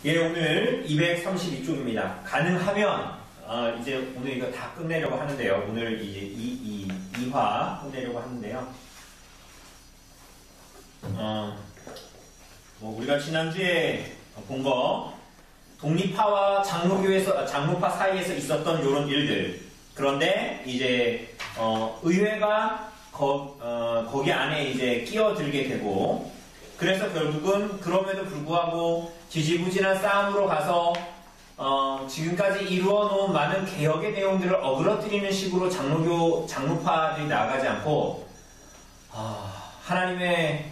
예, 오늘 232쪽입니다. 가능하면 이제 오늘 이거 다 끝내려고 하는데요. 오늘 이제 2화 끝내려고 하는데요. 우리가 지난주에 본 거 독립파와 장로파 사이에서 있었던 이런 일들. 그런데 이제 의회가 거기 안에 이제 끼어들게 되고, 그래서 결국은 그럼에도 불구하고 지지부진한 싸움으로 가서 지금까지 이루어 놓은 많은 개혁의 내용들을 어그러뜨리는 식으로 장로파들이 나아가지 않고 하나님의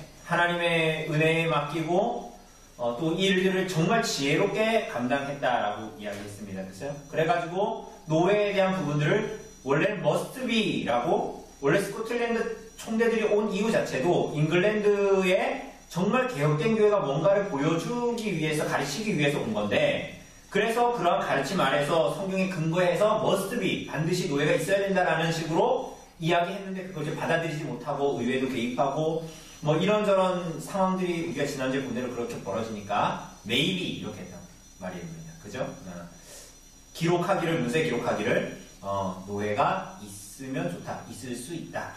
은혜에 맡기고 또 이 일들을 정말 지혜롭게 감당했다라고 이야기했습니다. 그렇죠? 그래가지고 노예에 대한 부분들을 원래 must be라고, 원래 스코틀랜드 총대들이 온 이유 자체도 잉글랜드에 정말 개혁된 교회가 뭔가를 보여주기 위해서, 가르치기 위해서 온 건데, 그래서 그러한 가르침 아래서 성경에 근거해서 must be, 반드시 노예가 있어야 된다라는 식으로 이야기했는데 그걸 받아들이지 못하고 의회도 개입하고 뭐 이런저런 상황들이 우리가 지난주에 본 대로 그렇게 벌어지니까 maybe 이렇게 했단 말입니다. 그죠? 문서에 기록하기를 노예가 있으면 좋다, 있을 수 있다,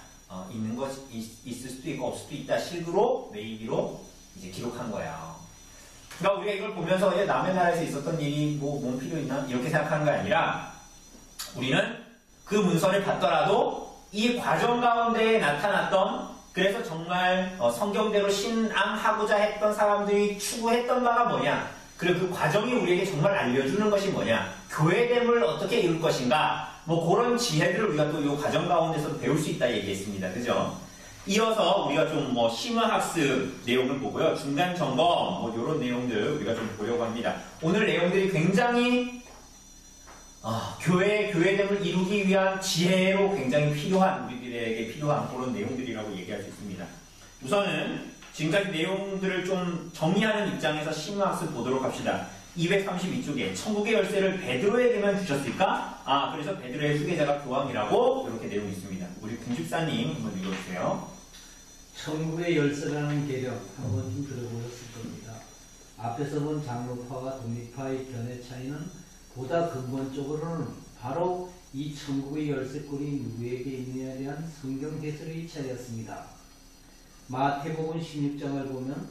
있을 수도 있고 없을 수도 있다 식으로 maybe로 이제 기록한 거예요. 그러니까 우리가 이걸 보면서 남의 나라에서 있었던 일이 뭔 필요 있나 이렇게 생각하는 게 아니라, 우리는 그 문서를 봤더라도 이 과정 가운데에 나타났던, 그래서 정말 성경대로 신앙하고자 했던 사람들이 추구했던 바가 뭐냐, 그리고 그 과정이 우리에게 정말 알려주는 것이 뭐냐, 교회됨을 어떻게 이룰 것인가, 뭐 그런 지혜들을 우리가 또 이 과정 가운데서 배울 수 있다 얘기했습니다. 그죠? 이어서 우리가 좀 심화학습 내용을 보고요. 중간 점검 이런 내용들 우리가 좀 보려고 합니다. 오늘 내용들이 굉장히 교회됨을 이루기 위한 지혜로 굉장히 필요한, 우리들에게 필요한 그런 내용들이라고 얘기할 수 있습니다. 우선은 지금까지 내용들을 좀 정리하는 입장에서 심화학습 보도록 합시다. 232쪽에 천국의 열쇠를 베드로에게만 주셨을까? 그래서 베드로의 후계자가 교황이라고 이렇게 내용이 있습니다. 우리 김집사님 한번 읽어주세요. 천국의 열쇠라는 개념 한 번쯤 들어보셨을 겁니다. 앞에서 본 장로파와 독립파의 견해 차이는 보다 근본적으로는 바로 이 천국의 열쇠골이 누구에게 있느냐에 대한 성경 해설의 차이였습니다. 마태복음 16장을 보면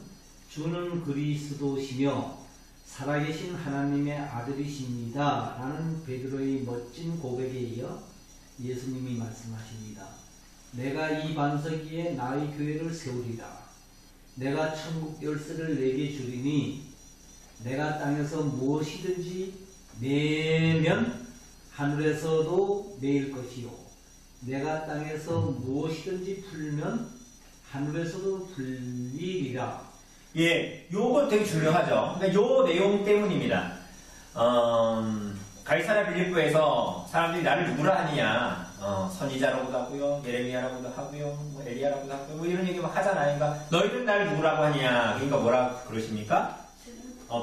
주는 그리스도시며 살아계신 하나님의 아들이십니다 라는 베드로의 멋진 고백에 이어 예수님이 말씀하십니다. 내가 이 반석 위에 나의 교회를 세우리라. 내가 천국 열쇠를 내게 주리니 내가 땅에서 무엇이든지 내면 하늘에서도 내일 것이요, 내가 땅에서 무엇이든지 풀면 하늘에서도 풀리리라. 예, 요거 되게 중요하죠. 그러니까 요 내용 때문입니다. 가이사랴 빌립보에서 사람들이 나를 누구라 하느냐, 선지자라고도 하고요, 예레미야라고도 하고요, 뭐 엘리야라고도 하고요, 뭐 이런 얘기 막 하잖아요. 그러니까 너희들 나를 누구라고 하느냐, 그러니까 뭐라 그러십니까?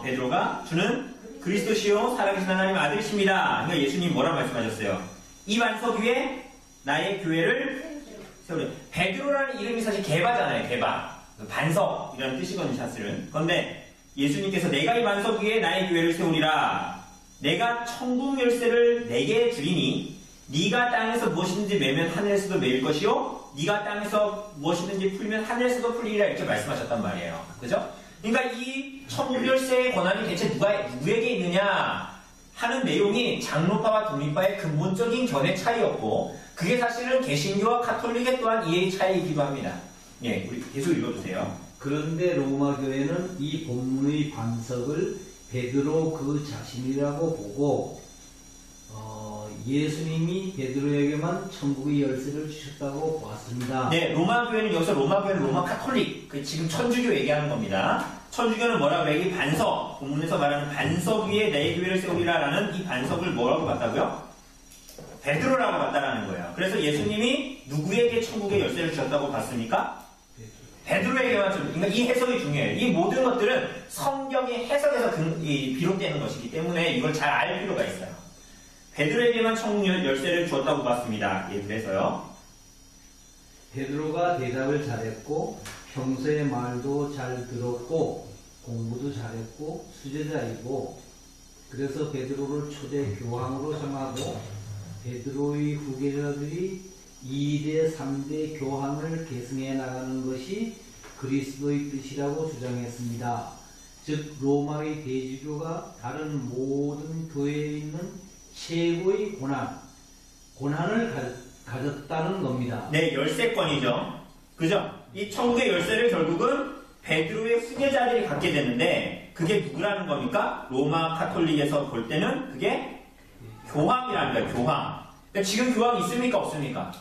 베드로가 주는 그리스도시요 살아계신 하나님 아들이십니다. 그러니까 예수님 뭐라 말씀하셨어요? 이 반석 위에 나의 교회를 세우리. 베드로라는 이름이 사실 개바잖아요. 개바, 반석이라는 뜻이거든요, 사실은. 그런데 예수님께서 내가 이 반석 위에 나의 교회를 세우리라. 내가 천국 열쇠를 내게 주리니 네가 땅에서 무엇이든지 매면 하늘에서도 매일 것이요, 네가 땅에서 무엇이든지 풀면 하늘에서도 풀리리라, 이렇게 말씀하셨단 말이에요. 그죠? 그러니까 이 천국 열쇠의 권한이 대체 누구에게 있느냐 하는 내용이 장로파와 독립파의 근본적인 견해 차이였고, 그게 사실은 개신교와 카톨릭의 또한 이해의 차이이기도 합니다. 예, 우리 계속 읽어주세요. 그런데 로마 교회는 이 본문의 반석을 베드로 그 자신이라고 보고 예수님이 베드로에게만 천국의 열쇠를 주셨다고 보았습니다. 네, 로마 교회는 여기서 로마 카톨릭, 지금 천주교 얘기하는 겁니다. 천주교는 뭐라고 해요? 이 반석, 본문에서 말하는 반석 위에 내 교회를 세우리라라는 이 반석을 뭐라고 봤다고요? 베드로라고 봤다라는 거예요. 그래서 예수님이 누구에게 천국의 열쇠를 주셨다고 봤습니까? 베드로에게만 그러니까 이 해석이 중요해요. 이 모든 것들은 성경의 해석에서 비롯되는 것이기 때문에 이걸 잘 알 필요가 있어요. 베드로에게만 천국 열쇠를 주었다고 봤습니다. 예, 그래서요. 베드로가 대답을 잘했고 평소에 말도 잘 들었고 공부도 잘했고 수제자이고 그래서 베드로를 초대 교황으로 정하고 베드로의 후계자들이 2대, 3대 교황을 계승해 나가는 것이 그리스도의 뜻이라고 주장했습니다. 즉 로마의 대주교가 다른 모든 교회에 있는 최고의 고난을 가졌다는 겁니다. 네, 열쇠권이죠. 그죠? 이 천국의 열쇠를 결국은 베드로의 후계자들이 갖게 되는데 그게 누구라는 겁니까? 로마 카톨릭에서 볼 때는 그게 교황이라는 거예요. 교황. 그러니까 지금 교황 있습니까? 없습니까?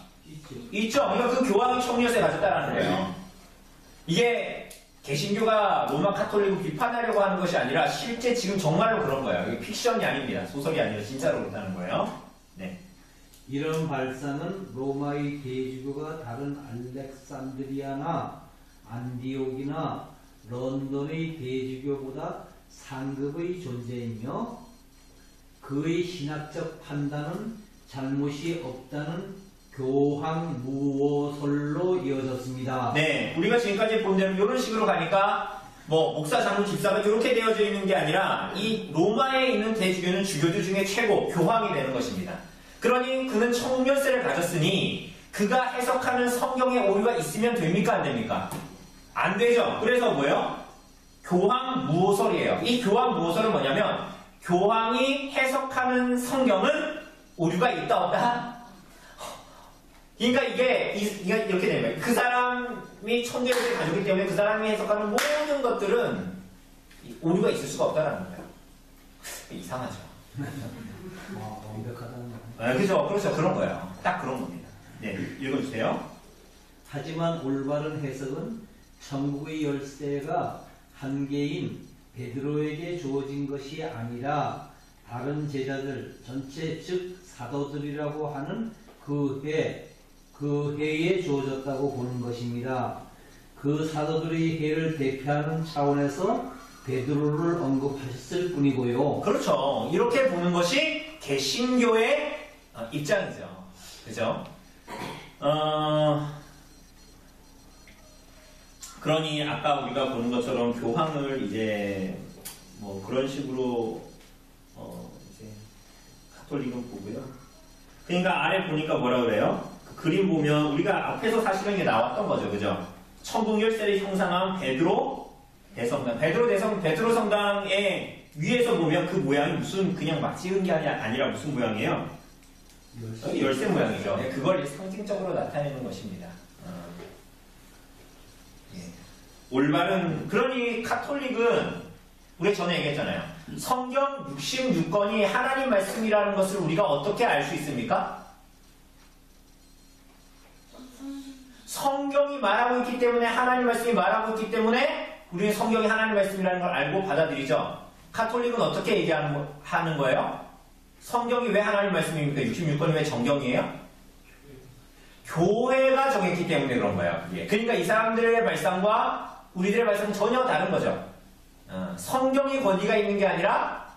있죠. 그러니까 그 교황이 청려세 가졌다라는 거예요. 이게 개신교가 로마 카톨릭을 비판하려고 하는 것이 아니라 실제 지금 정말로 그런 거예요. 이게 픽션이 아닙니다. 소설이 아니라 진짜로 그렇다는 거예요. 네. 이런 발상은 로마의 대주교가 다른 알렉산드리아나 안디옥이나 런던의 대주교보다 상급의 존재이며 그의 신학적 판단은 잘못이 없다는 교황 무오설로 이어졌습니다. 네, 우리가 지금까지 본 대로 이런 식으로 가니까 뭐 목사, 장로, 집사가 이렇게 되어져 있는 게 아니라 이 로마에 있는 대주교는 주교들 중에 최고 교황이 되는 것입니다. 그러니 그는 청년세를 가졌으니 그가 해석하는 성경에 오류가 있으면 됩니까? 안 됩니까? 안 되죠. 그래서 뭐예요? 교황 무오설이에요. 이 교황 무오설은 뭐냐면 교황이 해석하는 성경은 오류가 있다 없다? 그러니까 이게 이렇게 되는 거예요. 그 사람이 천대를 가졌기 때문에 그 사람이 해석하는 모든 것들은 오류가 있을 수가 없다라는 거예요. 이상하죠. 완벽하다는 거. 아, 그죠. 그렇죠. 그런 거예요. 딱 그런 겁니다. 네, 읽어주세요. 하지만 올바른 해석은 천국의 열쇠가 한 개인 베드로에게 주어진 것이 아니라 다른 제자들 전체 즉 사도들이라고 하는 그 해에 주어졌다고 보는 것입니다. 그 사도들의 해를 대표하는 차원에서 베드로를 언급하셨을 뿐이고요. 그렇죠. 이렇게 보는 것이 개신교의 입장이죠. 그죠? 그러니 아까 우리가 보는 것처럼 교황을 이제 뭐 그런 식으로 이제 카톨릭은 보고요. 그러니까 아래 보니까 뭐라 그래요? 그 그림 보면 우리가 앞에서 사실은 이게 나왔던 거죠, 그죠? 천국 열쇠를 형상한 베드로 대성당, 베드로 성당의 위에서 보면 그 모양이 무슨 그냥 막 찍은 게 아니라 무슨 모양이에요? 열쇠 모양이죠. 그걸 상징적으로 나타내는 것입니다. 올바른, 그러니 카톨릭은 우리 전에 얘기했잖아요. 성경 66권이 하나님 말씀이라는 것을 우리가 어떻게 알 수 있습니까? 성경이 말하고 있기 때문에, 하나님 말씀이 말하고 있기 때문에 우리는 성경이 하나님 말씀이라는 걸 알고 받아들이죠. 카톨릭은 어떻게 얘기하는 거예요? 성경이 왜 하나님 말씀입니까? 66권이 왜 정경이에요? 교회가 정했기 때문에 그런 거예요. 그러니까 이 사람들의 발상과 우리들의 발상은 전혀 다른 거죠. 성경의 권위가 있는 게 아니라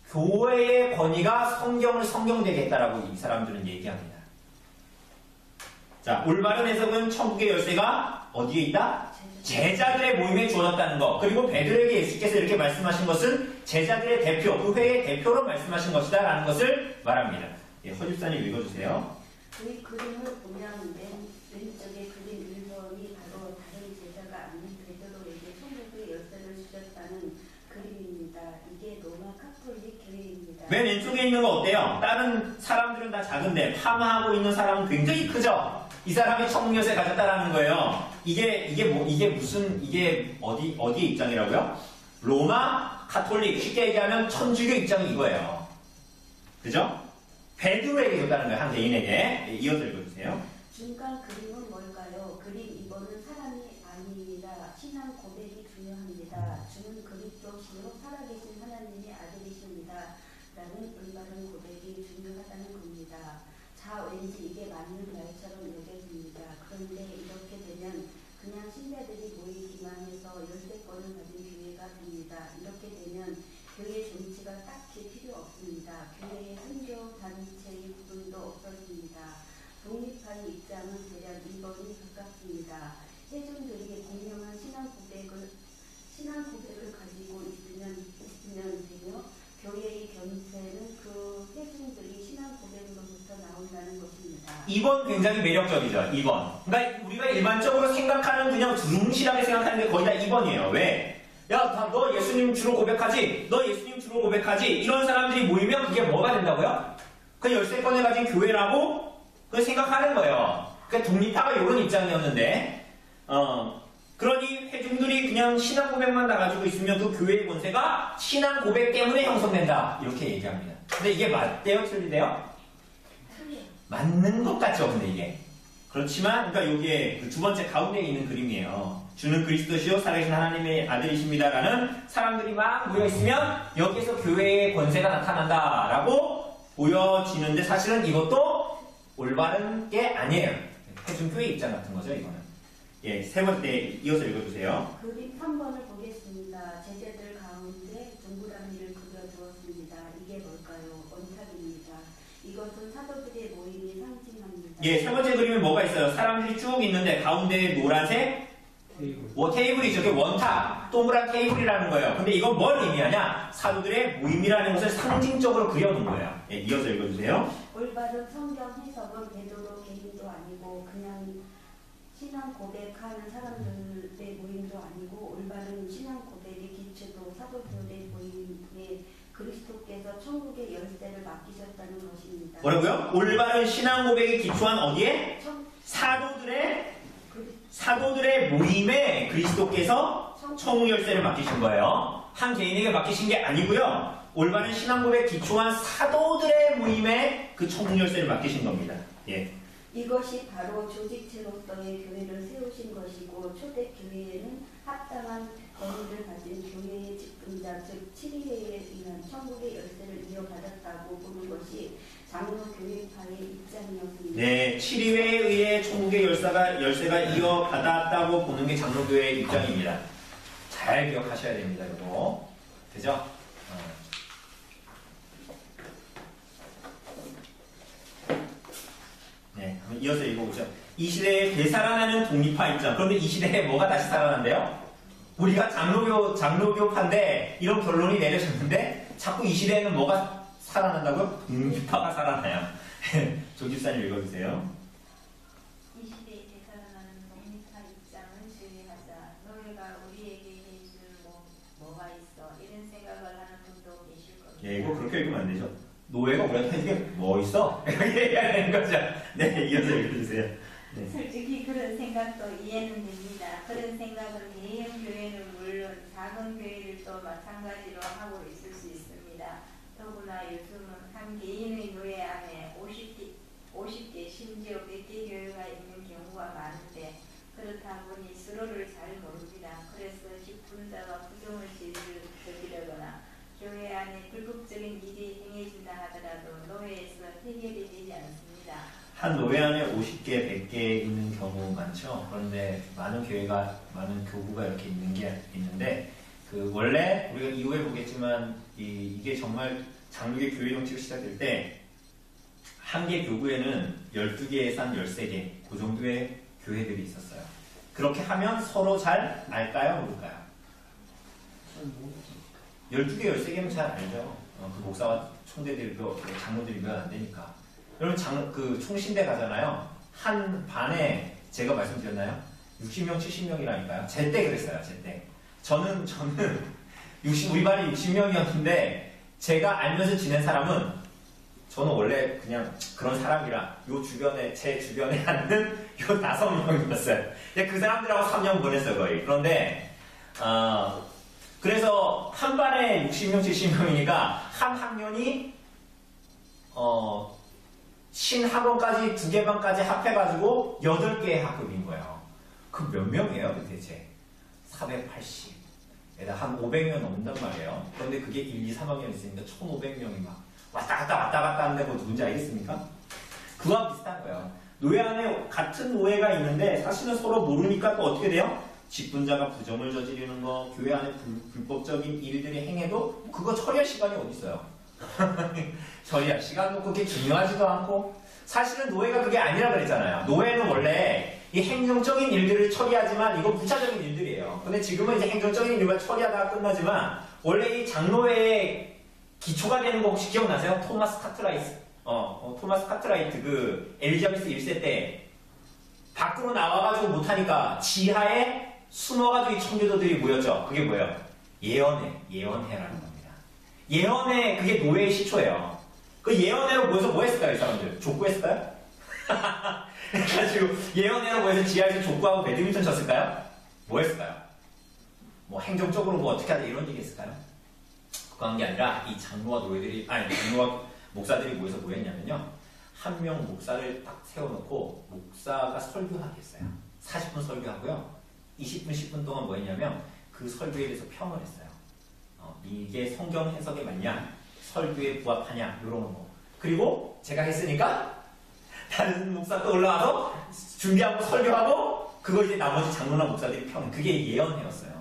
교회의 권위가 성경을 성경되게 했다라고 이 사람들은 얘기합니다. 자, 올바른 해석은 천국의 열쇠가 어디에 있다? 제자들의 모임에 주어졌다는 것. 그리고 베드로에게 예수께서 이렇게 말씀하신 것은 제자들의 대표, 그 회의 대표로 말씀하신 것이다 라는 것을 말합니다. 허집사님 읽어주세요. 이 그림을 보면 왼쪽에 그린 1번이 바로 다른 제자가 아닌 베드로에게 천국의 열쇠를 주셨다는 그림입니다. 이게 로마 카톨릭 교회입니다. 맨 왼쪽에 있는 거 어때요? 다른 사람들은 다 작은데 파마하고 있는 사람은 굉장히 크죠? 이 사람이 천국 열쇠 가졌다라는 거예요. 이게 어디의 입장이라고요? 로마 카톨릭, 쉽게 얘기하면 천주교 입장이 이거예요. 그죠? 베드로에게 줬다는 거예요. 한 개인에게. 이어서 읽어주세요. 중간 그림은 뭘까요? 그림 2번은 사람이 아니라 신앙 고백이 중요합니다. 주는 그리스도시요 살아계신 하나님의 아들이십니다. 라는 올바른 고백이 중요하다는 겁니다. 자, 왠지 이게 맞는 말처럼 여겨집니다. 그런데 이렇게 되면 그냥 신자들이 모이기만 해서 열쇠권을 가진 교회가 됩니다. 이렇게 되면 교회 정치가 딱히 필요 없습니다. 교회의 선교 단체의 구분도 없어집니다. 독립한 입장은 대략 2번이 가깝습니다. 회중들이 공명한 신앙 고백을 가지기 2번 굉장히 매력적이죠. 2번. 그러니까 우리가 일반적으로 생각하는 그냥 두루뭉실하게 생각하는 게 거의 다 2번이에요. 왜? 야, 너 예수님 주로 고백하지? 너 예수님 주로 고백하지? 이런 사람들이 모이면 그게 뭐가 된다고요? 그 13건을 가진 교회라고 그 생각하는 거예요. 그러니까 독립파가 이런 입장이었는데, 그러니 회중들이 그냥 신앙 고백만 나가지고 있으면 그 교회의 권세가 신앙 고백 때문에 형성된다. 이렇게 얘기합니다. 근데 이게 맞대요? 틀리대요? 맞는 것 같죠, 근데 이게. 그렇지만, 그러니까 여기에 그 두 번째 가운데에 있는 그림이에요. 주는 그리스도시요 살아계신 하나님의 아들이십니다라는 사람들이 막 모여있으면 여기에서 교회의 권세가 나타난다라고 보여지는데 사실은 이것도 올바른 게 아니에요. 회중교회 입장 같은 거죠, 이거는. 예, 세 번째 이어서 읽어주세요. 그림 3번을 보겠습니다. 제자들 가운데 동그라미를 그려두었습니다. 이게 뭘까요? 원탑입니다. 이것은 사도들의 모임이 상징합니다. 예, 세 번째 그림에 뭐가 있어요? 사람들이 쭉 있는데 가운데에 노란색 테이블이죠. 그게 원탑, 동그란 테이블이라는 거예요. 근데 이건 뭘 의미하냐? 사도들의 모임이라는 것을 상징적으로 그려놓은 거예요. 예, 이어서 읽어주세요. 올바른 성경 해석은 베드로 개인도 아니고 그냥 신앙 고백하는 사람들의 모임도 아니고 올바른 신앙 고백의 기초도 사도들의 모임에 그리스도께서 천국의 열쇠를 맡기셨다는 것입니다. 뭐라고요? 올바른 신앙 고백에 기초한 어디에? 천- 사도들의 모임에 그리스도께서 천국 열쇠를 맡기신 거예요. 한 개인에게 맡기신 게 아니고요. 올바른 신앙 고백에 기초한 사도들의 모임에 그 천국 열쇠를 맡기신 겁니다. 예. 이것이 바로 조직체로서의 교회를 세우신 것이고 초대교회에는 합당한 권위를 가진 교회의 직분자 즉 7위에 의한 천국의 열쇠를 이어받았다고 보는 것이 장로교회파의 입장이었습니다. 네, 7위에 의해 천국의 열쇠가 이어받았다고 보는 게 장로교회의 입장입니다. 잘 기억하셔야 됩니다. 이거 되죠? 네, 그럼 이어서 읽어보죠. 이 시대에 되살아나는 독립파 입장. 그런데 이 시대에 뭐가 다시 살아난대요? 우리가 장로교파인데 이런 결론이 내려졌는데 자꾸 이 시대에는 뭐가 살아난다고요? 독립파가 살아나요. 조집사님 읽어주세요. 이 시대에 되살아나는 독립파 입장은 주의하자. 너희가 우리에게 해줄 뭐가 있어? 이런 생각을 하는 분도 계실 겁니다. 예, 이거 그렇게 읽으면 안 되죠. 노예가 우리한테 이게 뭐 있어? 이렇게 얘기하는 거죠. 네, 이어서 읽어주세요. 네. 솔직히 그런 생각도 이해는 됩니다. 그런 생각은 대형 교회는 물론 작은 교회들도 마찬가지로 하고 있을 수 있습니다. 더구나 요즘은 한 개인의 노예 안에 50개 심지어 100개 교회가 있는 경우가 많은데 그렇다 보니 서로를 잘 모릅니다. 그래서 직분자가 부정을 저지르거나 교회 안에 불법적인 일이 행해진다 하더라도 노예에서 해결이 되지 않습니다. 한 노예 안에 50개, 100개 있는 경우 많죠. 그런데 많은 교구가 이렇게 있는 게 있는데, 그 원래 우리가 이후에 보겠지만 이게 정말 장로교 교회 정치가 시작될 때 한 개 교구에는 12개에서 한 13개 그 정도의 교회들이 있었어요. 그렇게 하면 서로 잘 알까요? 모를까요? 12개, 13개는 잘 알죠. 그 목사와 총대들도 장로들이 몇 안 되니까. 여러분 그 총신대 가잖아요. 한 반에 제가 말씀드렸나요? 60명, 70명이라니까요. 제 때 그랬어요. 제 때. 저는 우리 반이 60명이었는데 제가 알면서 지낸 사람은 저는 원래 그냥 그런 사람이라 제 주변에 앉는 요 5명이었어요. 그 사람들하고 3년 보냈어요, 거의. 그런데 그래서 한 반에 60명, 70명이니까 한 학년이 신학원까지 2개 반까지 합해가지고 8개의 학급인 거예요. 그 몇 명이에요, 대체? 480. 에다 한 500명 넘는단 말이에요. 그런데 그게 1, 2, 3학년 있으니까 1500명이 막 왔다 갔다 하는데 그거 누군지 알겠습니까? 그와 비슷한 거예요. 노예 안에 같은 노예가 있는데 사실은 서로 모르니까 또 어떻게 돼요? 직분자가 부정을 저지르는 거, 교회 안에 불법적인 일들이 행해도 그거 처리할 시간이 어디 있어요? 처리할 시간도 그렇게 중요하지도 않고 사실은 노예가 그게 아니라 그랬잖아요. 노예는 원래 이 행정적인 일들을 처리하지만 이거 부차적인 일들이에요. 근데 지금은 이제 행정적인 일만 처리하다가 끝나지만 원래 이 장로회의 기초가 되는 거 혹시 기억나세요? 토마스 토마스 카트라이트 그 엘리자베스 1세 때 밖으로 나와가지고 못하니까 지하에 숨어가지고 이 청교도들이 모였죠. 그게 뭐예요? 예언회라는 겁니다. 예언회, 그게 노예의 시초예요. 그 예언회로 모여서 뭐 했을까요, 이 사람들? 족구했을까요? 그래가지고 예언회로 모여서 지하에서 족구하고 배드민턴 쳤을까요? 뭐 했을까요? 뭐 행정적으로 뭐 어떻게 하자 이런 얘기 했을까요? 그거 한 게 아니라 이 장로와 목사들이 모여서 뭐 했냐면요. 한 명 목사를 딱 세워놓고 목사가 설교하게 했어요. 40분 설교하고요. 20분, 10분 동안 뭐 했냐면 그 설교에 대해서 평을 했어요. 이게 성경 해석에 맞냐? 설교에 부합하냐? 이런 거. 그리고 제가 했으니까 다른 목사 또 올라와서 준비하고 설교하고 그거 이제 나머지 장로나 목사들이 평. 그게 예언회였어요.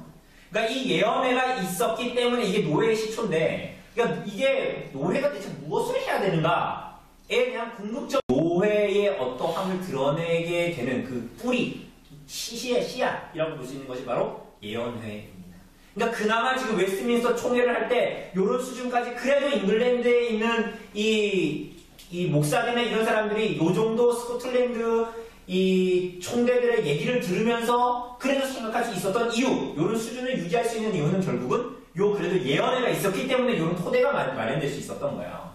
그러니까 이 예언회가 있었기 때문에 이게 노예의 시초인데 그러니까 이게 노예가 대체 무엇을 해야 되는가에 대한 궁극적 노예의 어떠함을 드러내게 되는 그 뿌리, 씨앗이라고 볼 수 있는 것이 바로 예언회입니다. 그러니까 그나마 지금 웨스트민스터 총회를 할 때 이런 수준까지 그래도 잉글랜드에 있는 이 목사들이나 이런 사람들이 요 정도 스코틀랜드 이 총대들의 얘기를 들으면서 그래도 생각할 수 있었던 이유, 이런 수준을 유지할 수 있는 이유는 결국은 요 그래도 예언회가 있었기 때문에 이런 토대가 마련될 수 있었던 거예요.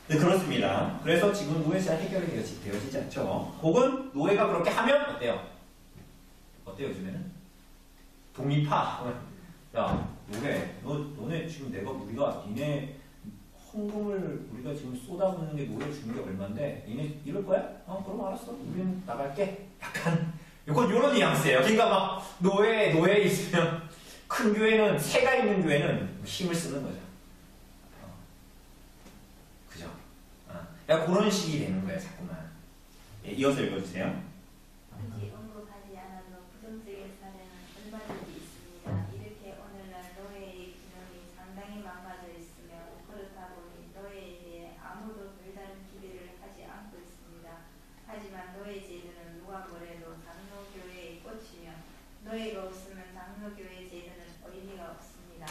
네, 그렇습니다. 그래서 지금 노예 잘 해결이 되어지지 않죠. 혹은 노예가 그렇게 하면 어때요? 어때요 요즘에는? 독립파. 야, 노예, 너네 지금 우리가 니네 헌금을 우리가 지금 쏟아붓는 게 노예 주는 게 얼만데 니네 이럴 거야? 그럼 알았어. 우리는 나갈게. 약간 요런 뉘앙스예요. 그러니까 막 노예 있으면 큰 교회는 새가 있는 교회는 힘을 쓰는 거죠. 그죠? 그러니까 그런 식이 되는 거예요, 자꾸만. 예, 이어서 읽어주세요. 굳이 언급하지 않아도 부정적인 사례는 얼마든지 있습니다. 이렇게 오늘날 노예의 기능이 상당히 망가져 있으며 그렇다 보니 노예에 대해 아무도 별다른 기대를 하지 않고 있습니다. 하지만 노예 제도는 누가 뭐래도 장로교회의 꽃이며 노예가 없으면 장로교회 제도는 의미가 없습니다.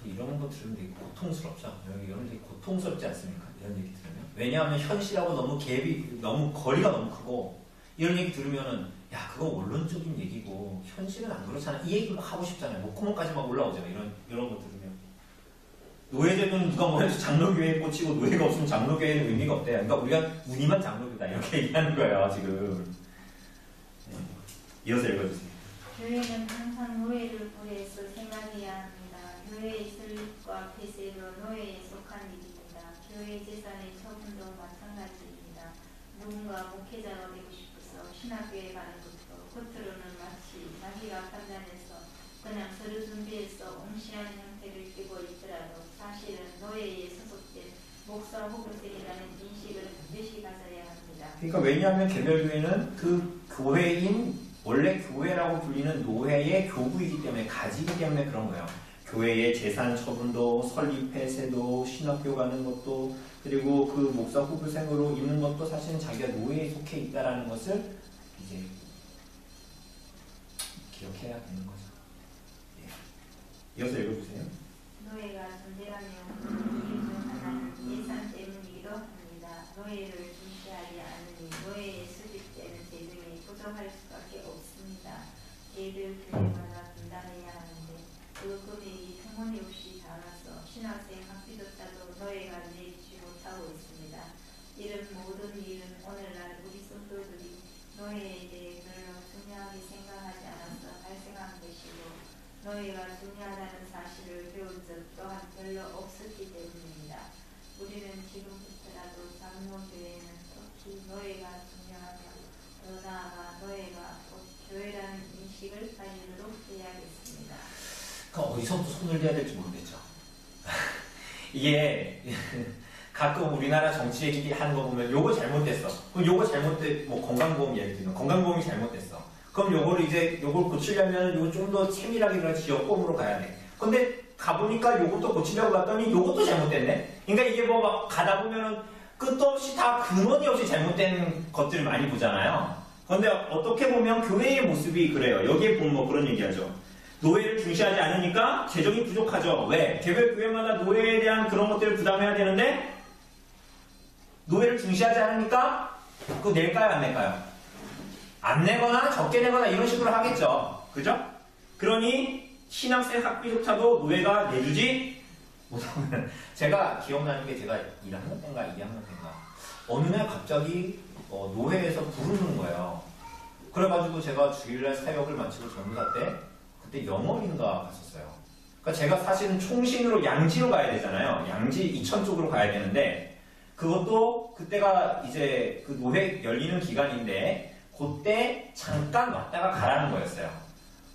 이런 거 들으면 되게 고통스럽죠. 이런 게 고통스럽지 않습니까? 이런 얘기 들으면. 왜냐하면 현실하고 너무 거리가 너무 크고 이런 얘기 들으면은 야 그거 원론적인 얘기고 현실은 안 그렇잖아. 이 얘기 막 하고 싶잖아요. 목구멍까지 막 올라오잖아요. 이런 거 들으면. 노예제도는 누가 뭐래도 장로교회에 꽂히고 노예가 없으면 장로교회는 의미가 없대. 그러니까 우리가 무늬만 장로교다 이렇게 얘기하는 거예요. 지금. 네. 이어서 읽어주세요. 교회는 항상 노예를 구해서 생각해야 합니다. 교회의 설립과 폐쇄도 노예에 속한 일입니다. 교회 재산의 처분도 마찬가지입니다. 누군가 목회자가 되고 싶어서 신학교에 가는 것도 겉으로는 마치 자기가 판단해서 그냥 서류 준비해서 옹시한 형태를 띠고 있더라도 사실은 노예에 소속된 목사 후보생이라는 인식을 반드시 가져야 합니다. 그러니까 왜냐하면 개별교회는 그 교회인 원래 교회라고 불리는 노예의 교부이기 때문에 가지기 때문에 그런 거예요. 교회의 재산 처분도 설립 폐쇄도 신학교 가는 것도 그리고 그 목사 후보생으로 있는 것도 사실은 자기가 노예에 속해 있다라는 것을 이제 기억해야 되는 거죠. 예. 이어서 읽어주세요. 노예가 존재하며 이유 중 하나는 예산 때문이기도 합니다. 노예를 중시하지 않으니 노예에 수집되는 재능이 부족할 수밖에 없습니다. 개별 교회마다 분담해야 하는데 그 금액이 터무니없이 작아서 신학생 학비조차도 노예가 내지 못하고 있습니다. 이런 모든 일은 오늘날 우리 성도들이 노예에 대해 별로 중요하게 생각하지 않아서 발생한 것이고 노예가 중요하다는 사실을 배운 적 또한 별로 없었기 때문입니다. 우리는 지금부터라도 장로교회는 특히 노예가 중요하며 더 나아가 노예가 곧 교회라는 인식을 가지도록 해야겠습니다. 어디서부터 손을 대야 될지 모르겠죠. 이게 가끔 우리나라 정치 얘기 하는 거 보면 요거 잘못됐어. 그럼 요거 잘못됐 뭐 건강보험 예를 들면 건강보험이 잘못됐어. 그럼 요걸 고치려면 요거 좀 더 세밀하게 지역보험으로 가야 돼. 근데 가보니까 요것도 고치려고 갔더니 요것도 잘못됐네. 그러니까 이게 뭐 막 가다 보면은 끝도 없이 다 근원이 없이 잘못된 것들을 많이 보잖아요. 그런데 어떻게 보면 교회의 모습이 그래요. 여기에 보면 뭐 그런 얘기하죠. 노예를 중시하지 않으니까 재정이 부족하죠. 왜? 개별 교회마다 노예에 대한 그런 것들을 부담해야 되는데 노예를 중시하지 않으니까 그거 낼까요? 안 낼까요? 안 내거나 적게 내거나 이런 식으로 하겠죠. 그죠? 그러니 신학생 학비조차도 노예가 내주지 못하면 제가 기억나는 게 제가 1학년 때인가 2학년 때인가 어느 날 갑자기 노회에서 부르는 거예요. 그래가지고 제가 주일날 사역을 마치고 전도사 때 그때 영월인가 갔었어요. 그러니까 제가 사실은 총신으로 양지로 가야 되잖아요. 양지 이천 쪽으로 가야 되는데 그것도 그때가 이제 그 노회 열리는 기간인데 그때 잠깐 왔다가 가라는 거였어요.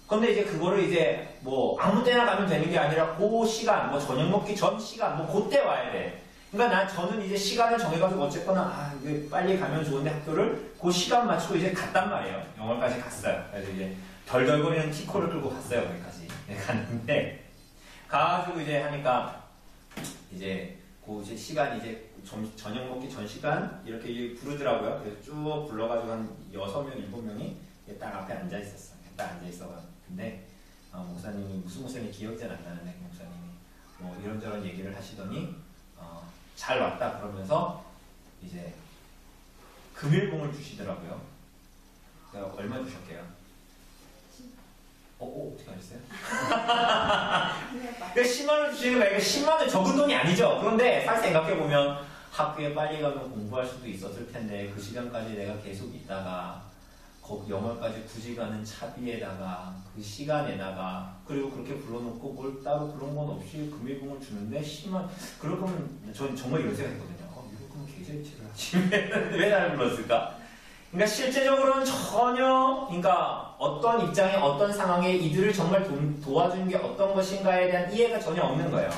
근데 이제 그거를 이제 뭐 아무 때나 가면 되는 게 아니라 그 시간, 뭐 저녁 먹기 전 시간, 뭐 그때 와야 돼. 그러니까 저는 이제 시간을 정해가지고 어쨌거나 이게 빨리 가면 좋은데 학교를 그 시간 맞추고 이제 갔단 말이에요. 영월까지 갔어요. 그래서 이제 덜덜거리는 티코를 끌고 갔어요. 거기까지. 네, 갔는데 가가지고 이제 하니까 이제 그 이제 시간 이제 저녁 먹기 전 시간 이렇게 부르더라고요. 그래서 쭉 불러가지고 한 6명, 7명이 딱 앞에 앉아 있었어요. 딱 앉아 있어가지고 근데 목사님이 무슨 목사님이 기억이 잘 안 나는데 목사님이 뭐 이런저런 얘기를 하시더니 잘 왔다 그러면서 이제 금일봉을 주시더라고요. 제가 얼마 주셨게요? 어떻게 하셨어요? 10만 원 주시는 거예요. 10만 원 적은 돈이 아니죠. 그런데 사실 생각해보면 학교에 빨리 가면 공부할 수도 있었을 텐데 그 시간까지 내가 계속 있다가 거기 영월까지 굳이 가는 차비에다가 그 시간에다가 그리고 그렇게 불러놓고 뭘 따로 그런 건 없이 금일봉을 주는데 10만 그럴 거면 전 정말 이런 생각했거든요. 이럴 거면 계좌이체를 하지 왜 나를 불렀을까? 그러니까 실제적으로는 전혀 그러니까 어떤 입장에 어떤 상황에 이들을 정말 도와주는 게 어떤 것인가에 대한 이해가 전혀 없는 거예요.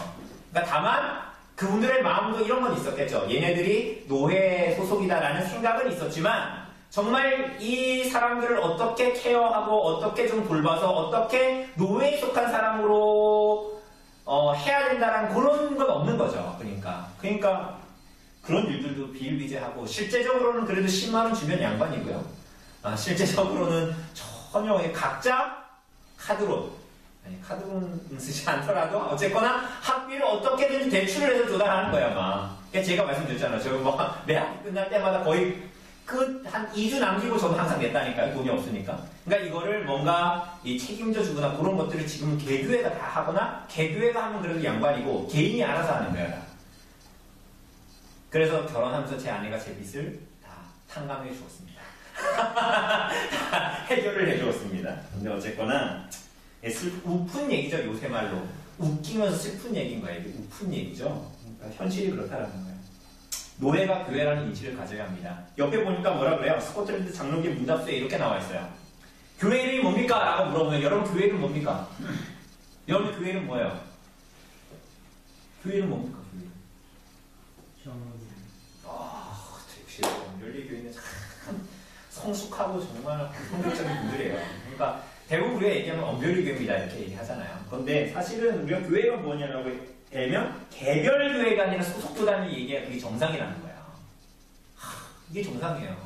그러니까 다만 그분들의 마음도 이런 건 있었겠죠. 얘네들이 노예 소속이다라는 생각은 있었지만 정말 이 사람들을 어떻게 케어하고 어떻게 좀 돌봐서 어떻게 노예에 속한 사람으로 해야 된다는 그런 건 없는 거죠. 그러니까 그런 일들도 비일비재하고 실제적으로는 그래도 10만 원 주면 양반이고요. 실제적으로는 전혀 각자 카드론 쓰지 않더라도 어쨌거나 학비를 어떻게든 대출을 해서 조달하는 거야 막. 그러니까 제가 말씀드렸잖아요. 제가 막 매 학기 끝날 때마다 거의 한 2주 남기고 저는 항상 냈다니까요. 돈이 없으니까. 그러니까 이거를 뭔가 책임져 주거나 그런 것들을 지금 개교회가 다 하거나 개교회가 하면 그래도 양반이고 개인이 알아서 하는 거야. 그래서 결혼하면서 제 아내가 제 빚을 다 탕감해 주었습니다. 다 해결을 해 주었습니다. 근데 어쨌거나 우픈 얘기죠. 요새 말로. 웃기면서 슬픈 얘기인 거예요. 이게 우픈 얘기죠. 그러니까 현실이 그렇다라는 거예요. 노예가 교회라는 인식을 가져야 합니다. 옆에 보니까 뭐라 그래요? 스코틀랜드 장로교 문답서에 이렇게 나와 있어요. 교회 이름이 뭡니까? 라고 물어보면 여러분 교회 이름 뭡니까? 여러분 교회 이름 뭐예요? 교회 이름 뭡니까? 교회 이름. 역시 연리 교회는 참 성숙하고 정말 성격적인 분들이에요. 그러니까 대부분 우리가 얘기하면 엄별히 교회입니다 이렇게 얘기하잖아요. 그런데 사실은 우리가 교회가 뭐냐라고 하면 개별 교회가 아니라 소속 교단을 얘기해야 그게 정상이라는 거예요. 이게 정상이에요.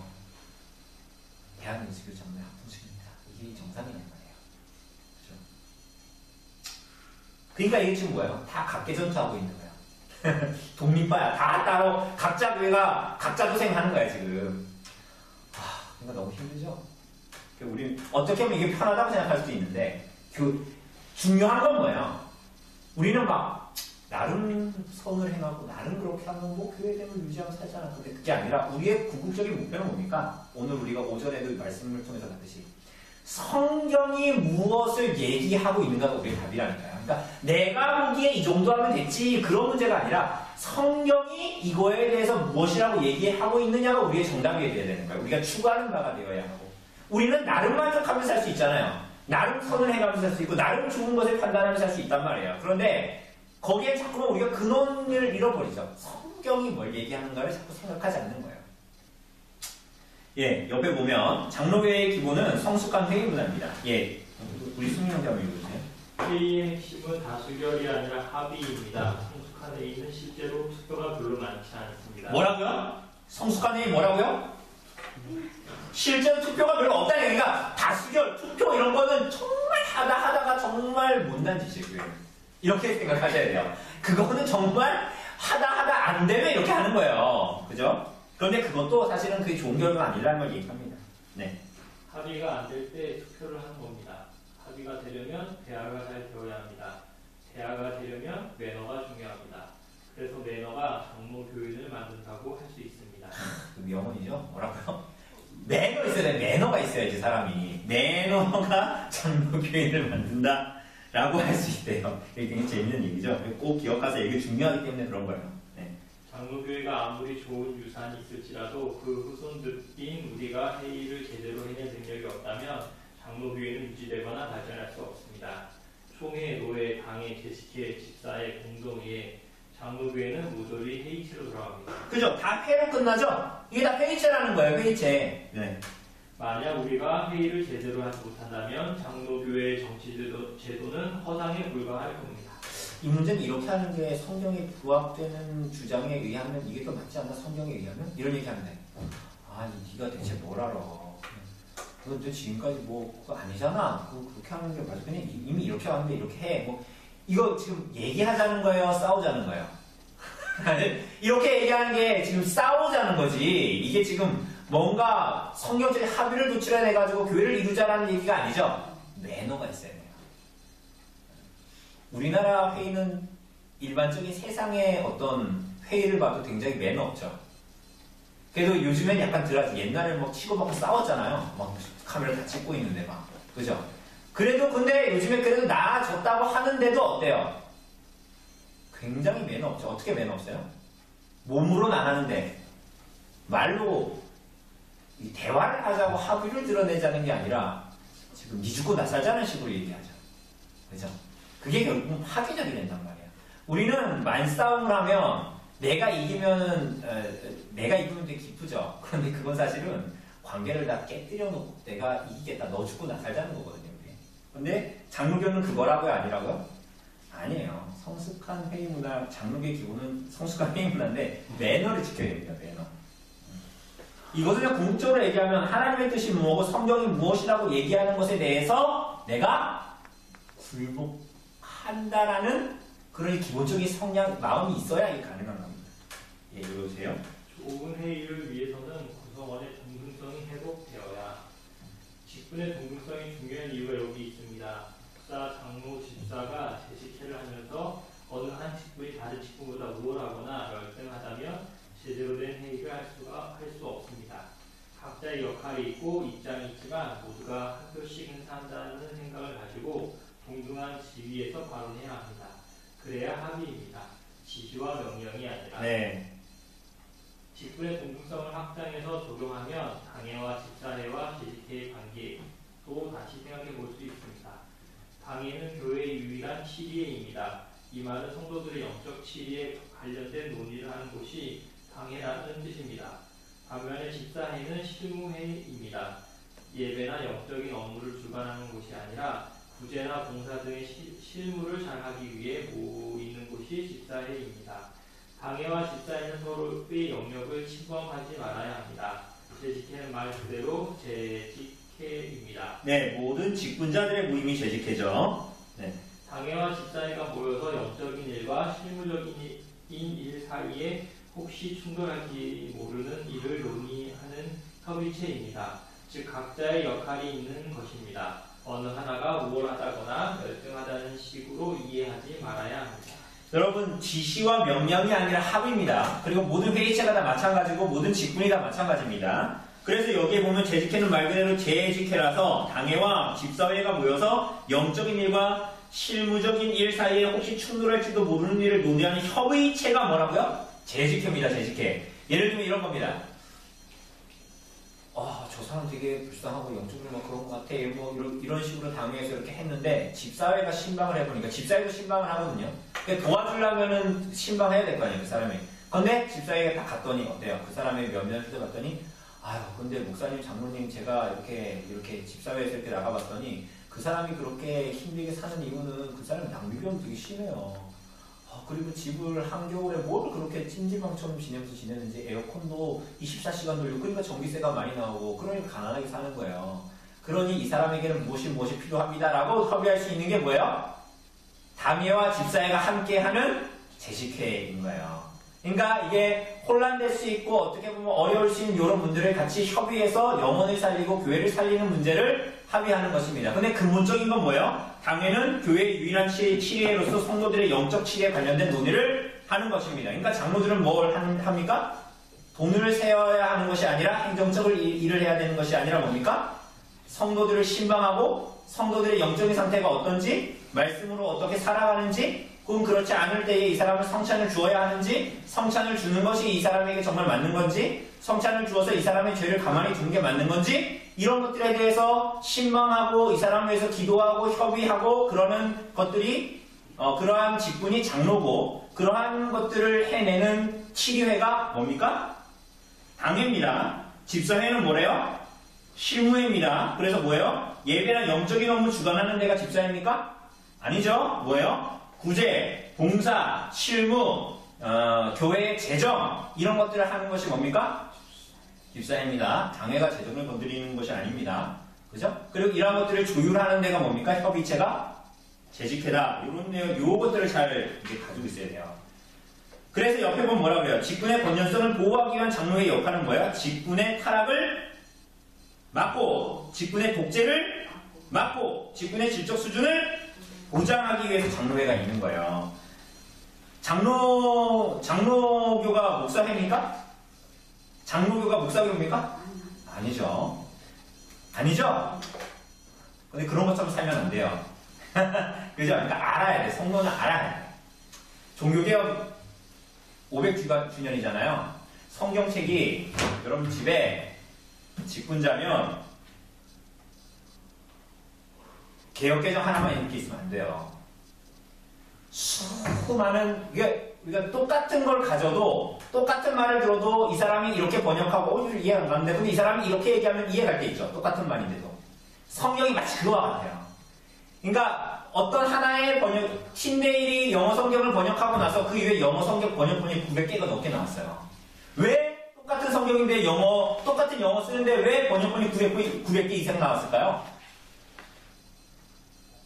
대한민국의 정말 학부식입니다. 이게 정상이란 말이에요. 그렇죠? 그러니까 이게 지금 뭐예요? 다 각계전투하고 있는 거예요. 독립파야. 다 따로 각자 교회가 각자 도생하는 거야 지금. 그러니까 너무 힘들죠. 우리 어떻게 하면 이게 편하다고 생각할 수도 있는데 중요한 건 뭐예요? 우리는 막 나름 선을 해놓고 나름 그렇게 하면 뭐 교회됨을 유지하고 살잖아. 근데 그게 아니라 우리의 궁극적인 목표는 뭡니까? 오늘 우리가 오전에도 말씀을 통해서 봤듯이 성경이 무엇을 얘기하고 있는가가 우리의 답이라니까요. 그러니까 내가 보기에 이 정도 하면 됐지 그런 문제가 아니라 성경이 이거에 대해서 무엇이라고 얘기하고 있느냐가 우리의 정답이 되어야 되는 거예요. 우리가 추구하는 바가 되어야 하고 우리는 나름 만족하면서 살 수 있잖아요. 나름 선을 해가면서 살 수 있고 나름 좋은 것을 판단하면서 살 수 있단 말이에요. 그런데 거기에 자꾸만 우리가 근원을 잃어버리죠. 성경이 뭘 얘기하는가를 자꾸 생각하지 않는 거예요. 예, 옆에 보면 장로회의 기본은 성숙한 회의 문화입니다. 예, 우리 승민 형제 한번 읽어주세요. 회의의 핵심은 다수결이 아니라 합의입니다. 성숙한 회의는 실제로 투표가 별로 많지 않습니다. 뭐라고요? 성숙한 회의 뭐라고요? 실제로 투표가 별로 없다는 얘기가 다수결, 투표 이런 거는 정말 하다가 정말 못난 짓이고요. 이렇게 생각하셔야 돼요. 그거는 정말 하다 안 되면 이렇게 하는 거예요. 그죠? 그런데 그것도 사실은 그게 좋은 결과가 아니라는 걸 얘기합니다. 네. 합의가 안 될 때 투표를 하는 겁니다. 합의가 되려면 대화가 잘 되어야 합니다. 대화가 되려면 매너가 중요합니다. 그래서 매너가 장로 교인을 만든다고 할 수 있습니다. 그 명언이죠? 뭐라고요? 매너 있어야 돼. 매너가 있어야지 사람이. 매너가 장로 교인을 만든다 라고 할 수 있대요. 이게 굉장히 재밌는 얘기죠. 꼭 기억하세요. 이게 중요하기 때문에 그런 거예요. 네. 장로교회가 아무리 좋은 유산이 있을지라도 그 후손들인 우리가 회의를 제대로 해낼 능력이 없다면 장로교회는 유지되거나 발전할 수 없습니다. 총회, 노회, 당회, 제식회, 집사회, 공동회, 장로교회는 모조리 회의체로 돌아갑니다. 그죠? 다 회로 끝나죠? 이게 다 회의체라는 거예요. 회의체. 네. 만약 우리가 회의를 제대로 하지 못한다면 장로교회의 정치제도는 허상에 불과할 겁니다. 이 문제는 이렇게 하는 게 성경에 부합되는 주장에 의하면 이게 더 맞지 않나? 성경에 의하면? 이런 얘기하면 돼. 아니 네가 대체 뭘 알아? 너 지금까지 뭐 그거 아니잖아. 그거 그렇게 하는 게 맞아. 그냥 이미 이렇게 하는데 이렇게 해. 뭐 이거 지금 얘기하자는 거예요? 싸우자는 거예요? 이렇게 얘기하는 게 지금 싸우자는 거지. 이게 지금 뭔가 성경적인 합의를 도출해내가지고 교회를 이루자라는 얘기가 아니죠. 매너가 있어야 돼요. 우리나라 회의는 일반적인 세상의 어떤 회의를 봐도 굉장히 매너 없죠. 그래도 요즘엔 약간 덜하지. 옛날에 막 치고받고 싸웠잖아요. 막 카메라 다 찍고 있는데 막. 그죠? 그래도 근데 요즘에 그래도 나아졌다고 하는데도 어때요? 굉장히 매너 없죠. 어떻게 매너 없어요? 몸으로는 안 하는데 말로 이 대화를 하자고 합의를 드러내자는 게 아니라 지금 니 죽고 나 살자는 식으로 얘기하죠. 그죠? 그게 결국 합의적이 된단 말이야. 우리는 말싸움을 하면 내가 이기면 되게 기쁘죠. 그런데 그건 사실은 관계를 다 깨뜨려 놓고 내가 이기겠다. 너 죽고 나 살자는 거거든요. 우리. 근데 장로교는 그거라고요? 아니라고요? 아니에요. 성숙한 회의 문화, 장로교의 기본은 성숙한 회의 문화인데 매너를 지켜야 됩니다. 매너. 이것을 그냥 궁극적으로 얘기하면 하나님의 뜻이 뭐고 성경이 무엇이라고 얘기하는 것에 대해서 내가 굴복한다라는 그런 기본적인 성향, 마음이 있어야 이게 가능한 겁니다. 예, 읽어주세요. 좋은 회의를 위해서는 구성원의 동등성이 회복되어야. 직분의 동등성이 중요한 이유가 여기 있습니다. 목사, 장로, 집사가 제식회를 하면서 어느 한 직분이 다른 직분보다 우월하거나 열등하다면 제대로 된 회의를 할 수 없습니다. 각자의 역할이 있고 입장이 있지만 모두가 한 표씩 행사한다는 생각을 가지고 동등한 지위에서 발언해야 합니다. 그래야 합의입니다. 지시와 명령이 아니라. 네. 직분의 동등성을 확장해서 적용하면 당회와 집사회와 제식회의 관계도 다시 생각해 볼 수 있습니다. 당회는 교회의 유일한 치리회입니다. 이 말은 성도들의 영적 치리에 관련된 논의를 하는 곳이 당회라는 뜻입니다. 반면에 집사회는 실무회입니다. 예배나 영적인 업무를 주관하는 곳이 아니라 구제나 봉사 등의 실무를 잘하기 위해 모이는 곳이 집사회입니다. 당회와 집사회는 서로의 영역을 침범하지 말아야 합니다. 재직회는 말 그대로 재직회입니다. 네, 모든 직분자들의 모임이 재직회죠. 네. 당회와 집사회가 모여서 영적인 일과 실무적인 일 사이에 혹시 충돌할지 모르는 일을 논의하는 협의체입니다. 즉 각자의 역할이 있는 것입니다. 어느 하나가 우월하다거나 열등하다는 식으로 이해하지 말아야 합니다. 여러분, 지시와 명령이 아니라 합의입니다. 그리고 모든 회의체가 다 마찬가지고 모든 직분이 다 마찬가지입니다. 그래서 여기에 보면 재직회는 말 그대로 재직회라서 당회와 집사회가 모여서 영적인 일과 실무적인 일 사이에 혹시 충돌할지도 모르는 일을 논의하는 협의체가 뭐라고요? 재직회입니다. 재직회. 예를 들면 이런 겁니다. 저 사람 되게 불쌍하고 영적으로 막 그런 것 같아. 뭐 이런 식으로 당회에서 이렇게 했는데 집사회가 신방을 해보니까 집사회도 신방을 하거든요. 그러니까 도와주려면은 신방해야 될 거 아니에요, 그 사람이. 근데 집사회가 딱 갔더니 어때요? 그 사람의 면면을 뜯어봤더니 근데 목사님, 장로님 제가 이렇게 집사회에서 이렇게 나가봤더니 그 사람이 그렇게 힘들게 사는 이유는 그 사람이 낭비병 되게 심해요. 그리고 집을 한겨울에 뭘 그렇게 찜질방처럼 지내면서 지내는지 에어컨도 24시간 돌리고 그러니까 전기세가 많이 나오고 그러니까 가난하게 사는 거예요. 그러니 이 사람에게는 무엇이 필요합니다라고 협의할 수 있는 게 뭐예요? 당회와 집사회가 함께하는 재직회인 거예요. 그러니까 이게 혼란될 수 있고 어떻게 보면 어려울 수 있는 이런 문제를 같이 협의해서 영혼을 살리고 교회를 살리는 문제를 합의하는 것입니다. 근데 근본적인 건 뭐예요? 당회는 교회의 유일한 치리회로서 성도들의 영적 치리에 관련된 논의를 하는 것입니다. 그러니까 장로들은 뭘 합니까? 돈을 세워야 하는 것이 아니라 행정적으로 일을 해야 되는 것이 아니라 뭡니까? 성도들을 신방하고 성도들의 영적인 상태가 어떤지, 말씀으로 어떻게 살아가는지, 혹은 그렇지 않을 때에 이 사람을 성찬을 주어야 하는지, 성찬을 주는 것이 이 사람에게 정말 맞는 건지, 성찬을 주어서 이 사람의 죄를 가만히 두는 게 맞는 건지, 이런 것들에 대해서 신방하고 이 사람을 위해서 기도하고 협의하고 그러는 것들이 그러한 직분이 장로고, 그러한 것들을 해내는 치리회가 뭡니까? 당회입니다. 집사회는 뭐래요? 실무회입니다. 그래서 뭐예요? 예배나 영적인 업무 주관하는 데가 집사회입니까? 아니죠. 뭐예요? 구제, 봉사, 실무, 교회의 재정 이런 것들을 하는 것이 뭡니까? 집사회입니다. 당회가 재정을 건드리는 것이 아닙니다. 그죠? 그리고 이러한 것들을 조율하는 데가 뭡니까? 협의체가 재직회다. 이런 내용, 요것들을 잘 이제 가지고 있어야 돼요. 그래서 옆에 보면 뭐라 그래요? 직분의 건전성을 보호하기 위한 장로의 역할은 뭐야? 직분의 타락을 막고, 직분의 독재를 막고, 직분의 질적 수준을 보장하기 위해서 장로회가 있는 거예요. 장로교가 목사회입니까? 장로교가 목사교입니까? 아니죠. 아니죠? 근데 그런 것처럼 살면 안 돼요. 그죠? 그러니까 알아야 돼. 성도는 알아야 돼. 종교개혁 500주년이잖아요. 성경책이 여러분 집에 직분자면 개혁개정 하나만 이렇게 있으면 안 돼요. 수많은, 우리가 똑같은 걸 가져도, 똑같은 말을 들어도 이 사람이 이렇게 번역하고, 이해 안 가는데, 근데 이 사람이 이렇게 얘기하면 이해갈 때 있죠. 똑같은 말인데도. 성경이 마치 그와 같아요. 그러니까 어떤 하나의 번역, 틴데일이 영어 성경을 번역하고 나서 그 이후에 영어 성경 번역본이 900개가 넘게 나왔어요. 왜 똑같은 성경인데 똑같은 영어 쓰는데 왜 번역본이 900개 이상 나왔을까요?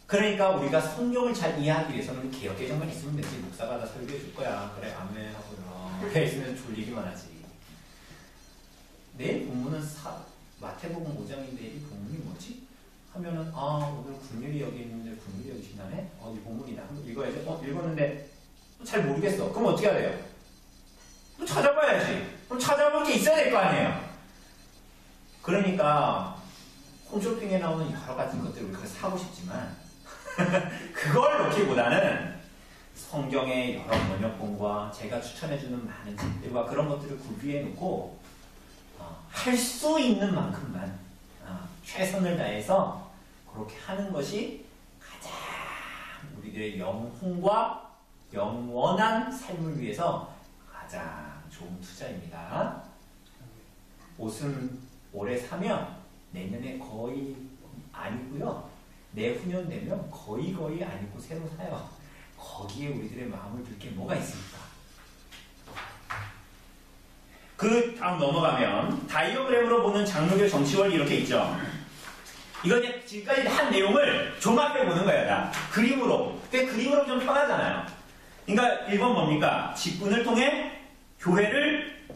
그러니까 우리가 성경을 잘 이해하기 위해서는 개혁개정만 있으면 되지. 목사가 다 설교해 줄 거야. 그래, 아멘 하고요. 그래 있으면 졸리기만 하지. 내일 본문은 마태복음 5장인데 이 본문이 뭐지? 하면은 오늘 국률이 여기 있는데 국률이 여기 지나네? 이 본문이다. 한번 읽어야지. 읽었는데 잘 모르겠어. 그럼 어떻게 해야 돼요? 또 찾아봐야지. 그럼 찾아볼 게 있어야 될 거 아니에요. 그러니까 홈쇼핑에 나오는 여러 가지 것들을 우리가 사고 싶지만 그걸 놓기보다는 성경의 여러 번역본과 제가 추천해주는 많은 책들과 그런 것들을 구비해 놓고 할 수 있는 만큼만 최선을 다해서 그렇게 하는 것이 가장 우리들의 영혼과 영원한 삶을 위해서 가장 좋은 투자입니다. 옷은 올해 사면 내년에 거의 안 입고요. 내후년 되면 거의 안 입고 새로 사요. 거기에 우리들의 마음을 둘 게 뭐가 있습니까? 그 다음 넘어가면 다이어그램으로 보는 장로교 정치원이 이렇게 있죠. 이거 이제 지금까지 한 내용을 종합해 보는 거예요. 그림으로. 그림으로 좀 편하잖아요. 그러니까 1번 뭡니까? 직분을 통해 교회를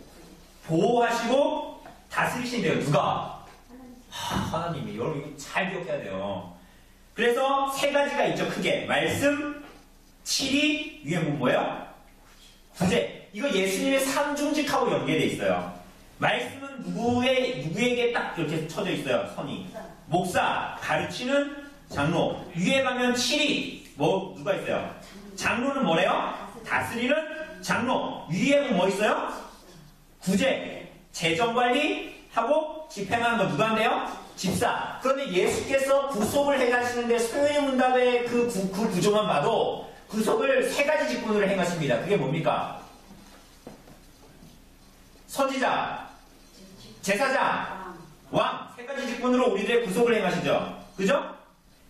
보호하시고 다스리신대요. 누가? 하나님이. 여러분 이거 잘 기억해야 돼요. 그래서 세 가지가 있죠. 크게. 말씀, 치리, 위에 뭐예요? 구제. 이거 예수님의 삼중직하고 연계되어 있어요. 말씀은 누구에게 딱 이렇게 쳐져 있어요. 선이. 목사, 가르치는 장로. 위에 가면 치리. 누가 있어요? 장로는 뭐래요? 다스리는 장로. 위에 뭐 있어요? 구제. 재정관리하고 집행하는 거 누가 한대요? 집사. 그런데 예수께서 구속을 해가시는데 소요의 문답의 그 구조만 봐도 구속을 세 가지 직분으로 행하십니다. 그게 뭡니까? 선지자, 제사장, 왕. 세 가지 직분으로 우리들의 구속을 행하시죠. 그죠?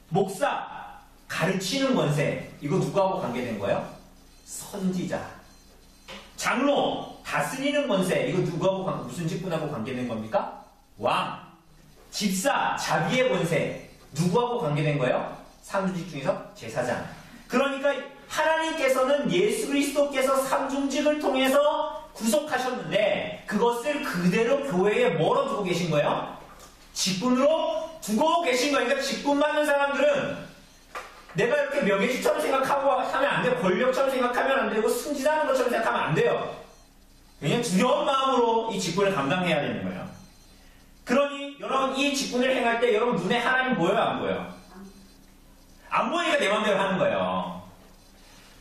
목사, 가르치는 권세. 이거 누구하고 관계된 거예요? 선지자. 장로, 다스리는 권세. 이거 누구하고 무슨 직분하고 관계된 겁니까? 왕. 집사, 자비의 본세. 누구하고 관계된 거예요? 삼중직 중에서 제사장. 그러니까 하나님께서는 예수 그리스도께서 삼중직을 통해서 구속하셨는데 그것을 그대로 교회에 뭐로 두고 계신 거예요? 직분으로 두고 계신 거예요. 그러니까 직분 받는 사람들은 내가 이렇게 명예직처럼 생각하고 하면 안 돼요. 권력처럼 생각하면 안 되고 승진하는 것처럼 생각하면 안 돼요. 그냥 두려운 마음으로 이 직분을 감당해야 되는 거예요. 그러니 여러분 이 직분을 행할 때 여러분 눈에 하나님 보여요? 안 보여요? 안 보이니까 내 마음대로 하는 거예요.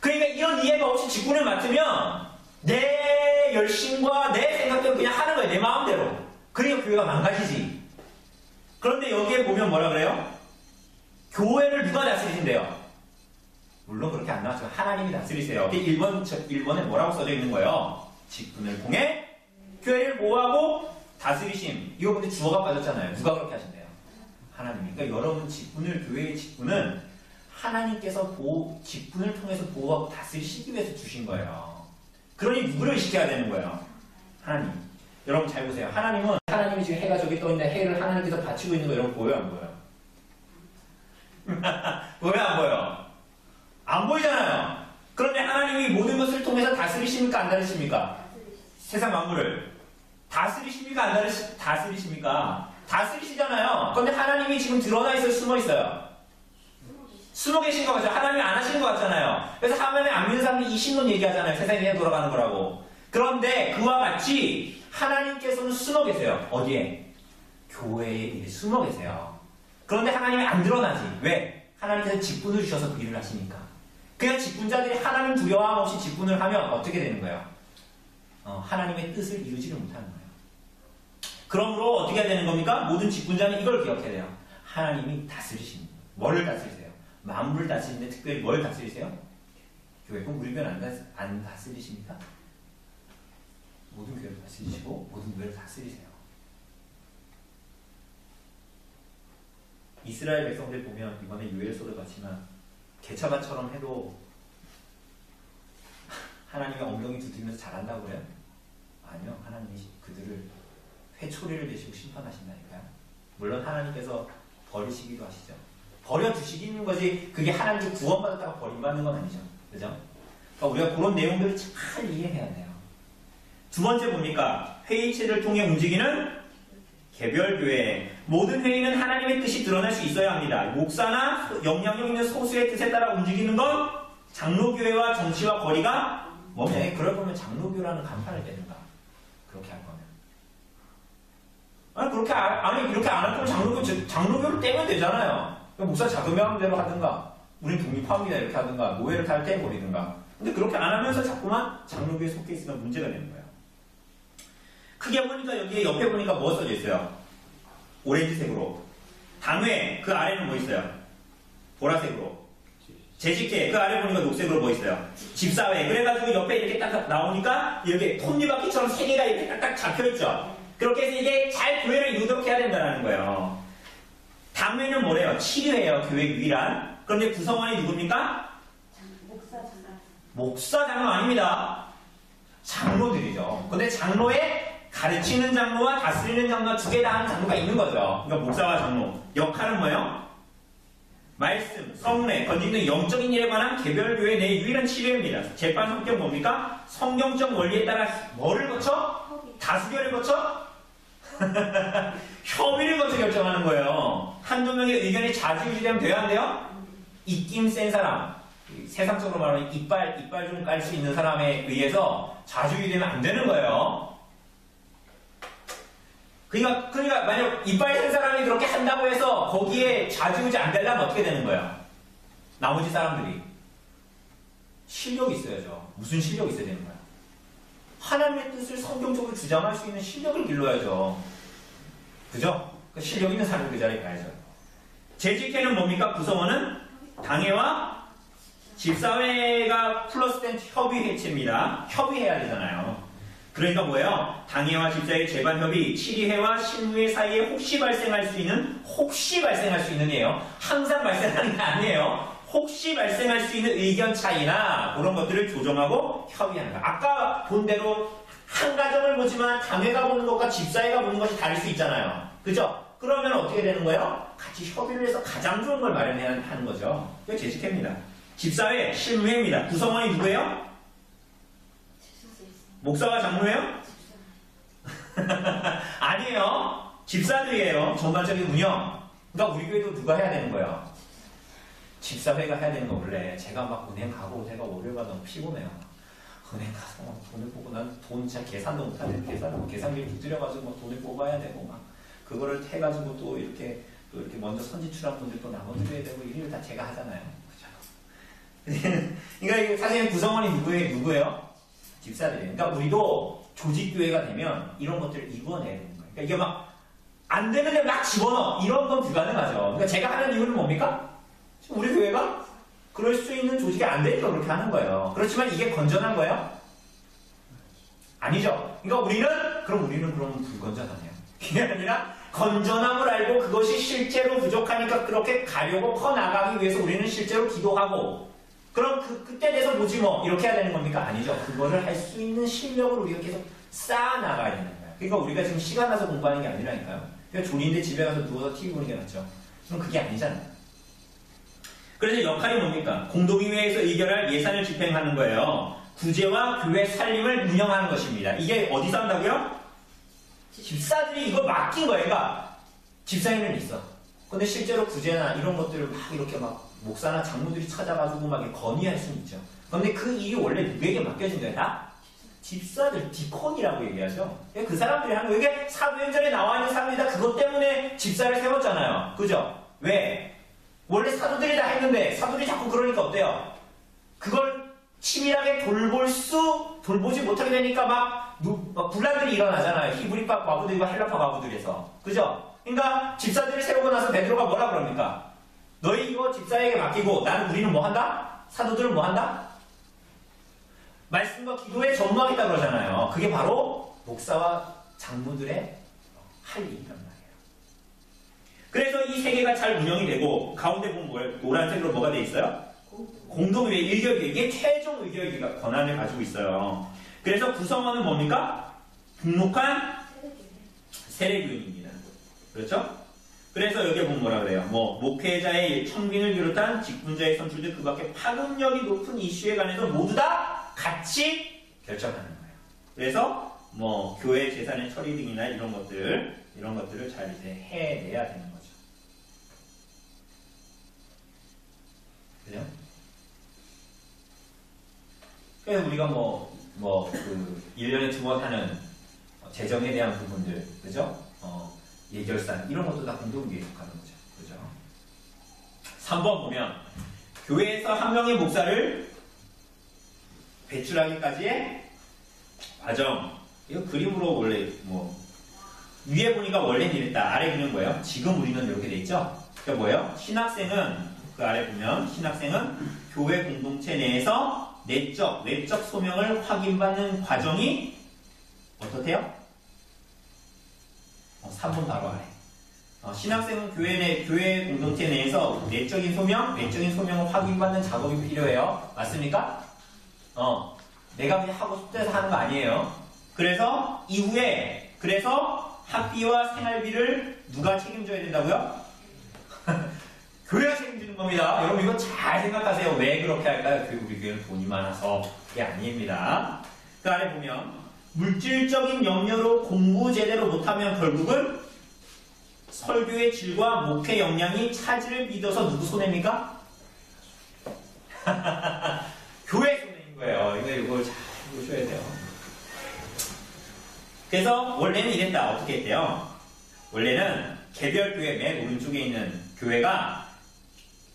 그러니까 이런 이해가 없이 직분을 맡으면 내 열심과 내 생각대로 그냥 하는 거예요. 내 마음대로. 그러니까 교회가 망가지지. 그런데 여기에 보면 뭐라 그래요? 교회를 누가 다스리신대요? 물론 그렇게 안 나왔지만 하나님이 다스리세요. 1번에 뭐라고 써져 있는 거예요? 직분을 통해 교회를 보호하고 다스리심. 이거 근데 주어가 빠졌잖아요. 누가 그렇게 하신대요? 하나님이. 그러니까 여러분 직분을, 교회의 직분은 하나님께서 직분을 통해서 보호하고 다스리시기 위해서 주신 거예요. 그러니 누구를 의식해야 되는 거예요? 하나님. 여러분 잘 보세요. 하나님이 지금 해가 저기 떠있는데 해를 하나님께서 받치고 있는 거 여러분 보여요? 안 보여요? 보여요? 안 보여요? 안 보이잖아요. 그런데 하나님이 모든 것을 통해서 다스리십니까? 안 다스리십니까? 세상 만물을 다스리십니까? 안 다스리십니까? 다스리시잖아요. 그런데 하나님이 지금 드러나 있어요? 숨어 있어요? 숨어 계신 것 같죠? 하나님이 안 하시는 것 같잖아요. 그래서 하나님 안 믿는 사람들이 이 신론 얘기하잖아요. 세상이 그냥 돌아가는 거라고. 그런데 그와 같이 하나님께서는 숨어 계세요. 어디에? 교회에 일에 숨어 계세요. 그런데 하나님이 안 드러나지. 왜? 하나님께서 직분을 주셔서 그 일을 하시니까. 그냥 직분자들이 하나님 두려움 없이 직분을 하면 어떻게 되는 거예요? 하나님의 뜻을 이루지를 못하는 거예요. 그러므로 어떻게 해야 되는 겁니까? 모든 직분자는 이걸 기억해야 돼요. 하나님이 다스리십니다. 뭐를 다스리세요? 만물을 다스리는데 특별히 뭘 다스리세요? 교회. 그럼 우리 교회는 안 다스리십니까? 모든 교회를 다스리시고 모든 교회를 다스리세요. 이스라엘 백성들 보면 이번에 유엘서도 봤지만 개차반처럼 해도 하나님의 엉덩이 두드리면서 잘한다고 그래요? 아니요. 하나님이 그들을 회초리를 대시고 심판하신다니까요. 물론 하나님께서 버리시기도 하시죠. 버려두시기는 거지 그게 하나님께 구원받았다가 버림받는 건 아니죠. 그죠? 그러니까 우리가 그런 내용들을 잘 이해해야 돼요. 두 번째 뭡니까? 회의체를 통해 움직이는 개별교회. 모든 회의는 하나님의 뜻이 드러날 수 있어야 합니다. 목사나 영향력 있는 소수의 뜻에 따라 움직이는 건 장로교회와 정치와 거리가 뭡니까? 그럴 거면 장로교라는 간판을 떼든가. 그렇게 할 거면. 아니, 그렇게 안 할 거면 장로교를 떼면 되잖아요. 목사 자금하는 대로 하든가, 우린 독립합니다 이렇게 하든가, 노예를 다 떼버리든가. 근데 그렇게 안 하면서 자꾸만 장로교에 속해 있으면 문제가 되는 거예요. 크게 보니까 여기 옆에 보니까 뭐 써져 있어요? 오렌지색으로. 당회, 그 아래는 뭐 있어요? 보라색으로. 재직회, 그 아래 보니까 녹색으로 뭐 있어요? 집사회. 그래가지고 옆에 이렇게 딱 나오니까 이렇게 톱니바퀴처럼 세 개가 이렇게 딱딱 잡혀있죠. 그렇게 해서 이게 잘 교회를 이루도록 해야 된다는 거예요. 당회는 뭐래요? 치료예요. 교회 유일한. 그런데 구성원이 누굽니까? 목사 장로 아닙니다. 장로들이죠. 근데 장로에 가르치는 장로와 다스리는 장로가 두 개 다 하는 장로가 있는 거죠. 그러니까 목사와 장로. 역할은 뭐예요? 말씀, 성례, 건지는 영적인 일에 관한 개별교회 내 유일한 치료입니다. 재판 성격 뭡니까? 성경적 원리에 따라 뭐를 거쳐? 다수결을 거쳐? 협의를 거쳐 결정하는 거예요. 한두 명의 의견이 좌지우지되면 돼야 안 돼요? 입김 센 사람, 세상적으로 말하면 이빨 좀 깔 수 있는 사람에 의해서 좌지우지되면 안 되는 거예요. 그러니까 만약 이빨 센 사람이 그렇게 한다고 해서 거기에 좌지우지 안 되려면 어떻게 되는 거예요? 나머지 사람들이 실력이 있어야죠. 무슨 실력이 있어야 되는 거야? 하나님의 뜻을 성경적으로 주장할 수 있는 실력을 길러야죠. 그죠? 그 실력 있는 사람이 그 자리에 가야죠. 재직회는 뭡니까? 구성원은 당회와 집사회가 플러스된 협의회체입니다. 협의해야 되잖아요. 그러니까 뭐예요? 당회와 집사회 재반협의, 치리회와 신무회 사이에 혹시 발생할 수 있는 이에요. 항상 발생하는 게 아니에요. 혹시 발생할 수 있는 의견 차이나 그런 것들을 조정하고 협의하는 거예요. 아까 본 대로 한 가정을 보지만 당회가 보는 것과 집사회가 보는 것이 다를 수 있잖아요. 그죠? 그러면 어떻게 되는 거예요? 같이 협의를 해서 가장 좋은 걸 마련해야 하는 거죠. 이거 재직회입니다. 집사회, 실무회입니다. 구성원이 누구예요? 목사와 장로예요? 아니에요. 집사들이에요. 전반적인 운영. 그러니까 우리 교회도 누가 해야 되는 거예요? 집사회가 해야 되는 거. 원래 제가 막 은행 가고 제가 월요일마다 너무 피곤해요. 은행 가서 막 돈을 뽑고 난 돈 진짜 계산도 못하는 계산기를 두드려가지고 막 돈을 뽑아야 되고 막 그거를 해가지고 또 이렇게 먼저 선지출한 분들 또 나눠드려야 되고 일을 다 제가 하잖아요. 그죠? 그러니까 사실 구성원이 누구예요? 집사들이에요. 그러니까 우리도 조직교회가 되면 이런 것들을 이루어내야 되는 거예요. 그러니까 이게 막 안 되는데 막 집어넣어. 이런 건 불가능하죠. 그러니까 제가 하는 이유는 뭡니까? 지금 우리 교회가 그럴 수 있는 조직이 안 되니까 그렇게 하는 거예요. 그렇지만 이게 건전한 거예요? 아니죠. 그러니까 우리는 그럼 불건전하네요. 그게 아니라 건전함을 알고 그것이 실제로 부족하니까 그렇게 가려고 퍼나가기 위해서 우리는 실제로 기도하고 그럼 그때 돼서 뭐지 뭐 이렇게 해야 되는 겁니까? 아니죠. 그거를 할 수 있는 실력을 우리가 계속 쌓아나가야 되는 거예요. 그러니까 우리가 지금 시간 나서 공부하는 게 아니라니까요. 그러니까 졸린데 집에 가서 누워서 TV 보는 게 낫죠. 그럼 그게 아니잖아요. 그래서 역할이 뭡니까? 공동의회에서 의결할 예산을 집행하는 거예요. 구제와 교회 살림을 운영하는 것입니다. 이게 어디서 한다고요? 집사들이 이거 맡긴 거예요. 그러니까 집사님은 있어. 근데 실제로 구제나 이런 것들을 막 이렇게 막 목사나 장로들이 찾아가지고 막 건의할 수는 있죠. 그런데 그 일이 원래 누구에게 맡겨진 거예요? 다? 집사들, 디콘이라고 얘기하죠. 그 사람들이 하는 거예요. 이게 사도행전에 나와 있는 사람들이 다 그것 때문에 집사를 세웠잖아요. 그죠? 왜? 원래 사도들이 다 했는데 사도들이 자꾸 그러니까 어때요? 그걸 치밀하게 돌보지 못하게 되니까 막 분란들이 일어나잖아요. 히브리파 과부들과 헬라파 과부들에서. 그죠? 그러니까 집사들을 세우고 나서 베드로가 뭐라 그럽니까? 너희 이거 집사에게 맡기고 우리는 뭐 한다? 사도들은 뭐 한다? 말씀과 기도에 전무하겠다 그러잖아요. 그게 바로 목사와 장로들의 할 일이란 말이에요. 그래서 이 세 개가 잘 운영이 되고 가운데 보면 뭐예요? 노란색으로 뭐가 돼 있어요? 공동의회 일격이 이게 최종 의결기가 권한을 가지고 있어요. 그래서 구성원은 뭡니까? 등록한 세례교인입니다. 그렇죠? 그래서 여기에 보면 뭐라 그래요? 목회자의 청빙을 비롯한 직분자의 선출들 그 밖에 파급력이 높은 이슈에 관해서 모두 다 같이 결정하는 거예요. 그래서 교회 재산의 처리 등이나 이런 것들을 잘 이제 해내야 되는 거죠. 그죠? 그래서 우리가 1년에 2번 하는 재정에 대한 부분들, 그죠? 예결산, 이런 것도 다 공동의회에 속하는 거죠. 그죠? 3번 보면, 교회에서 한 명의 목사를 배출하기까지의 과정. 이거 그림으로 원래, 위에 보니까 원래는 이랬다. 아래 그리는 거예요. 지금 우리는 이렇게 돼 있죠? 그러니까 뭐예요? 신학생은, 그 아래 보면, 신학생은 교회 공동체 내에서 외적 소명을 확인받는 과정이 어떻대요? 3번 바로 아래. 신학생은 교회 공동체 내에서 외적인 소명을 확인받는 작업이 필요해요. 맞습니까? 내가 그냥 하고 싶다 해서 하는 거 아니에요. 그래서 이후에, 학비와 생활비를 누가 책임져야 된다고요? 교회가 책임지는 겁니다. 여러분 이거 잘 생각하세요. 왜 그렇게 할까요? 우리 교회는 돈이 많아서. 그게 아닙니다. 그 아래 보면 물질적인 염려로 공부 제대로 못하면 결국은 설교의 질과 목회 역량이 차질을 빚어서 누구 손해입니까? 교회 손해인 거예요. 이걸 잘 보셔야 돼요. 그래서 원래는 이랬다. 어떻게 했대요? 원래는 개별교회 맨 오른쪽에 있는 교회가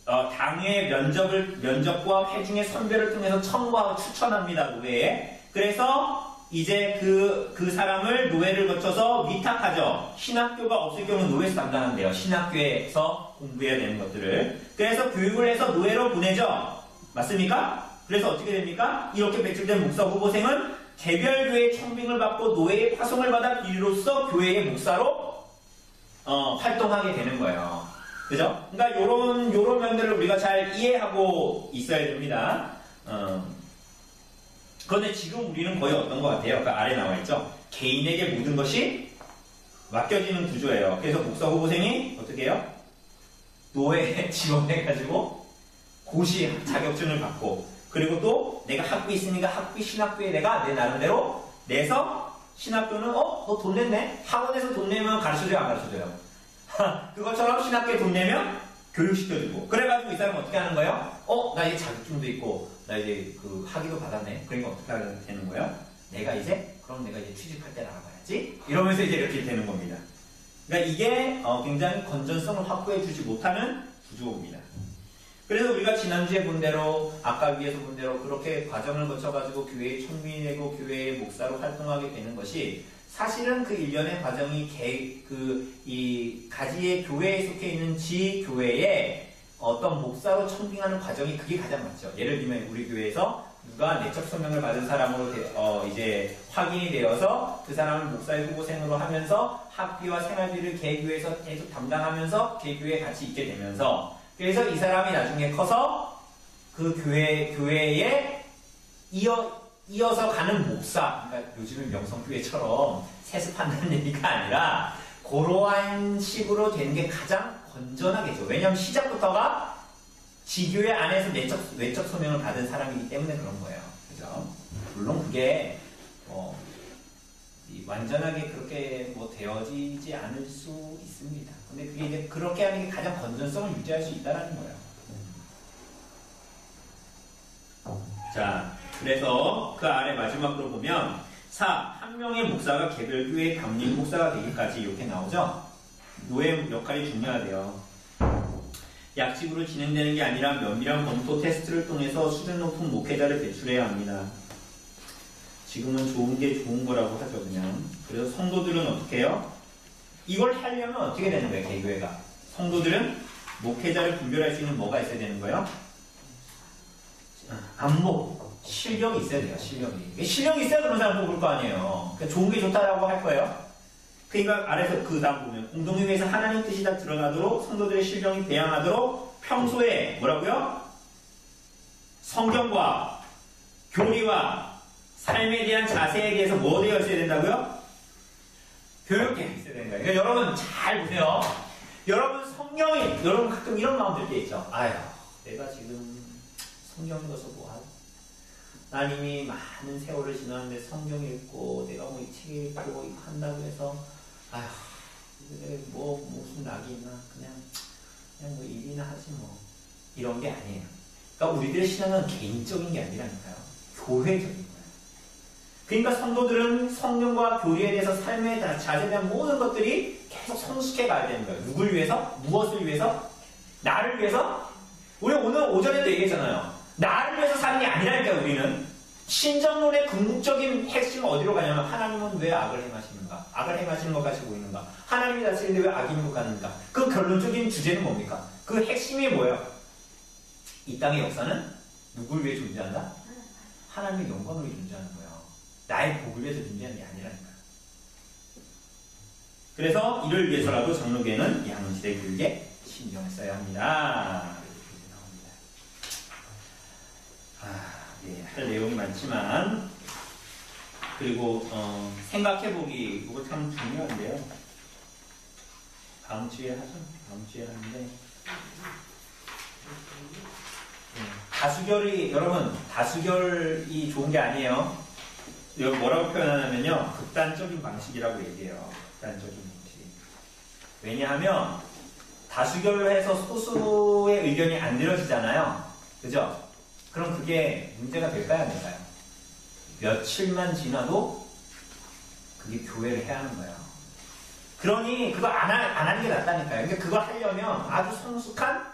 당회 면접과 회중의 선별을 통해서 청구하고 추천합니다. 노회에. 그래서 이제 그 사람을 노회를 거쳐서 위탁하죠. 신학교가 없을 경우는 노회에서 담당한대요. 신학교에서 공부해야 되는 것들을. 그래서 교육을 해서 노회로 보내죠. 맞습니까? 그래서 어떻게 됩니까? 이렇게 배출된 목사 후보생은 개별교회 청빙을 받고 노회에 파송을 받아 비로소 교회의 목사로 활동하게 되는 거예요. 그죠? 그러니까 요런 면들을 우리가 잘 이해하고 있어야 됩니다. 그런데 지금 우리는 거의 어떤 것 같아요? 그 아래 나와 있죠? 개인에게 모든 것이 맡겨지는 구조예요. 그래서 목사 후보생이 어떻게 해요? 노예에 지원해가지고 고시 자격증을 받고, 그리고 또 내가 학비 있으니까 학비 신학비에 내가 내 나름대로 내서 신학교는 너 돈 냈네? 학원에서 돈 내면 가르쳐줘요, 안 가르쳐줘요? 그것처럼 신학교에 돈 내면 교육시켜주고, 그래가지고 이 사람은 어떻게 하는 거예요? 나 이제 자격증도 있고 나 이제 그 학위도 받았네. 그러니까 어떻게 하게 되는 거예요? 그럼 내가 이제 취직할 때 나가봐야지, 이러면서 이제 이렇게 되는 겁니다. 그러니까 이게 굉장히 건전성을 확보해주지 못하는 구조입니다. 그래서 우리가 지난주에 본 대로, 아까 위에서 본 대로 그렇게 과정을 거쳐가지고 교회의 청민이 되고 교회의 목사로 활동하게 되는 것이, 사실은 그 일련의 과정이 이 가지의 교회에 속해 있는 지교회에 어떤 목사로 청빙하는 과정이, 그게 가장 맞죠. 예를 들면 우리 교회에서 누가 내적 소명을 받은 사람으로 이제 확인이 되어서 그 사람을 목사의 후보생으로 하면서 학비와 생활비를 개교회에서 계속 담당하면서 개교회에 같이 있게 되면서, 그래서 이 사람이 나중에 커서 그 교회에 이어서 가는 목사, 그러니까 요즘은 명성교회처럼 세습한다는 얘기가 아니라 그러한 식으로 되는 게 가장 건전하겠죠. 왜냐하면 시작부터가 지교회 안에서 외적 소명을 받은 사람이기 때문에 그런 거예요. 그죠? 물론 그게 완전하게 그렇게 되어지지 않을 수 있습니다. 근데 그게 이제 그렇게 하는 게 가장 건전성을 유지할 수 있다는 거예요. 자, 그래서 그 아래 마지막으로 보면 4. 한 명의 목사가 개별교회 담임 목사가 되기까지 이렇게 나오죠. 노예 역할이 중요하대요. 약식으로 진행되는 게 아니라 면밀한 검토 테스트를 통해서 수준 높은 목회자를 배출해야 합니다. 지금은 좋은 게 좋은 거라고 하죠, 그냥. 그래서 성도들은 어떻게 해요? 이걸 하려면 어떻게 되는 거예요, 개교회가? 성도들은 목회자를 분별할 수 있는 뭐가 있어야 되는 거예요? 안목, 실력이 있어야 돼요, 실력이. 실력이 있어야 그런 사람 뽑을 거 아니에요. 그러니까 좋은 게 좋다라고 할 거예요. 그러니까 아래서 그 다음 보면 공동회의에서 하나님 뜻이 다 드러나도록 성도들의 실력이 배양하도록 평소에 뭐라고요? 성경과 교리와 삶에 대한 자세에 대해서 뭐 되어 있어야 된다고요? 교육되어 있어야 되는 거예요. 그러니까 여러분 잘 보세요. 여러분 가끔 이런 마음 들 때 있죠. 아휴, 내가 지금 성경 읽어서 뭐하고, 난 이미 많은 세월을 지났는데 성경 읽고 내가 뭐 이 책 읽고 이거 한다고 해서 아휴, 뭐 무슨 낙이 있나, 그냥 뭐 일이나 하지 뭐, 이런 게 아니에요. 그러니까 우리들의 신앙은 개인적인 게 아니라니까요. 교회적인 거예요. 그러니까 성도들은 성경과 교리에 대해서 삶에 자세에 대한 모든 것들이 계속 성숙해 가야 되는 거예요. 누굴 위해서? 무엇을 위해서? 나를 위해서? 우리 오늘 오전에도 얘기했잖아요. 나를 위해서 사는 게 아니라니까요. 우리는 신정론의 궁극적인 핵심은 어디로 가냐면, 하나님은 왜 악을 행하시는가? 악을 행하시는 것 같이 보이는가? 하나님이 다스리는데 왜 악이 행복하는가? 그 결론적인 주제는 뭡니까? 그 핵심이 뭐예요? 이 땅의 역사는 누굴 위해 존재한다? 하나님의 영광을 위해 존재하는 거예요. 나의 복을 위해서 존재하는 게 아니라니까요. 그래서 이를 위해서라도 장로교회는 양시대 교육에 신경을 써야 합니다. 할 내용이 많지만, 그리고 생각해보기, 이거 참 중요한데요. 다음 주에 하죠. 다음 주에 하는데, 다수결이, 여러분, 다수결이 좋은 게 아니에요. 여기 뭐라고 표현하냐면요, 극단적인 방식이라고 얘기해요. 극단적인 방식. 왜냐하면 다수결로 해서 소수의 의견이 안 들어지잖아요. 그죠? 그럼 그게 문제가 될까요, 안 될까요? 며칠만 지나도 그게 교회를 해야 하는 거예요. 그러니 그거 안 하는 게 낫다니까요. 그러니까 그거 하려면 아주 성숙한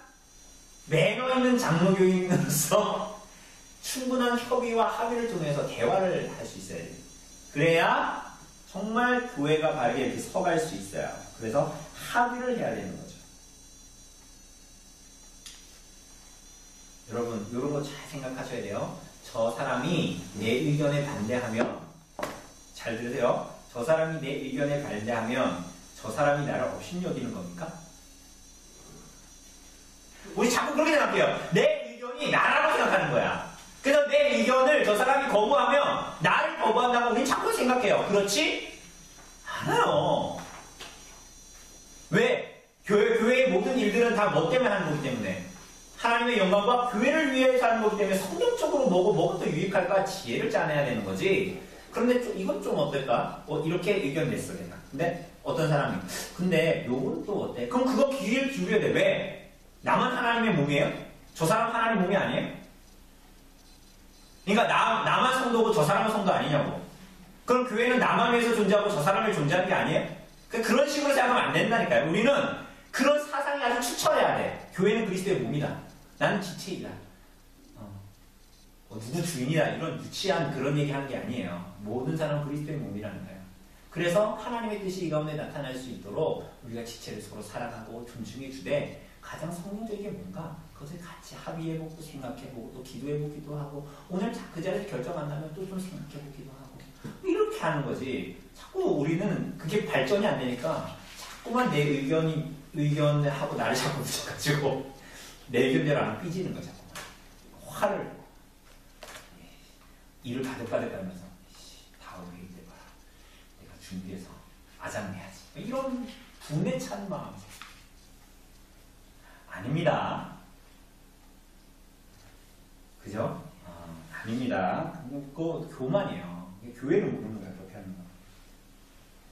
매너 있는 장로교인으로서 충분한 협의와 합의를 통해서 대화를 할 수 있어야 돼요. 그래야 정말 교회가 바르게 이렇게 서갈 수 있어요. 그래서 합의를 해야 되는 거죠. 여러분, 이런 거 잘 생각하셔야 돼요. 저 사람이 내 의견에 반대하면, 잘 들으세요. 저 사람이 내 의견에 반대하면 저 사람이 나를 업신 여기는 겁니까? 우리 자꾸 그렇게 생각해요. 내 의견이 나라고 생각하는 거야. 그래서 내 의견을 저 사람이 거부하면 나를 거부한다고 우리 자꾸 생각해요. 그렇지? 않아요. 교회의 모든 일들은 다 뭐 때문에 하는 거기 때문에 하나님의 영광과 교회를 위해서 하는 거기 때문에 성경적으로 뭐가 더 유익할까 지혜를 짜내야 되는 거지. 그런데 이건 좀 어떨까? 이렇게 의견 냈어 내가. 근데 어떤 사람이 근데 요건 또 어때? 그럼 그거 귀를 기울여야 돼. 왜? 나만 하나님의 몸이에요? 저 사람 하나님의 몸이 아니에요? 그러니까 나만 성도고 저 사람은 성도 아니냐고. 그럼 교회는 나만 위해서 존재하고 저 사람을 존재하는 게 아니에요? 그런 식으로 생각하면 안 된다니까요. 우리는 그런 사상이 아주 추천해야 돼. 교회는 그리스도의 몸이다. 나는 지체이다. 누구 주인이다. 이런 유치한 그런 얘기 하는 게 아니에요. 모든 사람은 그리스도의 몸이라는 거예요. 그래서 하나님의 뜻이 이 가운데 나타날 수 있도록 우리가 지체를 서로 사랑하고 존중해 주되 가장 성경적인 게 뭔가 그것을 같이 합의해보고 생각해보고 또 기도해보기도 하고 오늘 그 자리에서 결정 안 나면 또 좀 생각해보기도 하고 이렇게 하는 거지. 자꾸 우리는 그게 발전이 안 되니까 자꾸만 내 의견하고 나를 자꾸 붙여가지고 내 의견대로 안 하면 삐지는 거야. 자꾸만 화를 일을 가득가득 하면서 다음 회의 때 봐라. 내가 준비해서 아장내야지. 이런 분에 찬 마음. 아닙니다. 그죠? 아닙니다. 그거 교만이에요. 교회를 모르는 거야, 그렇게 하는 거.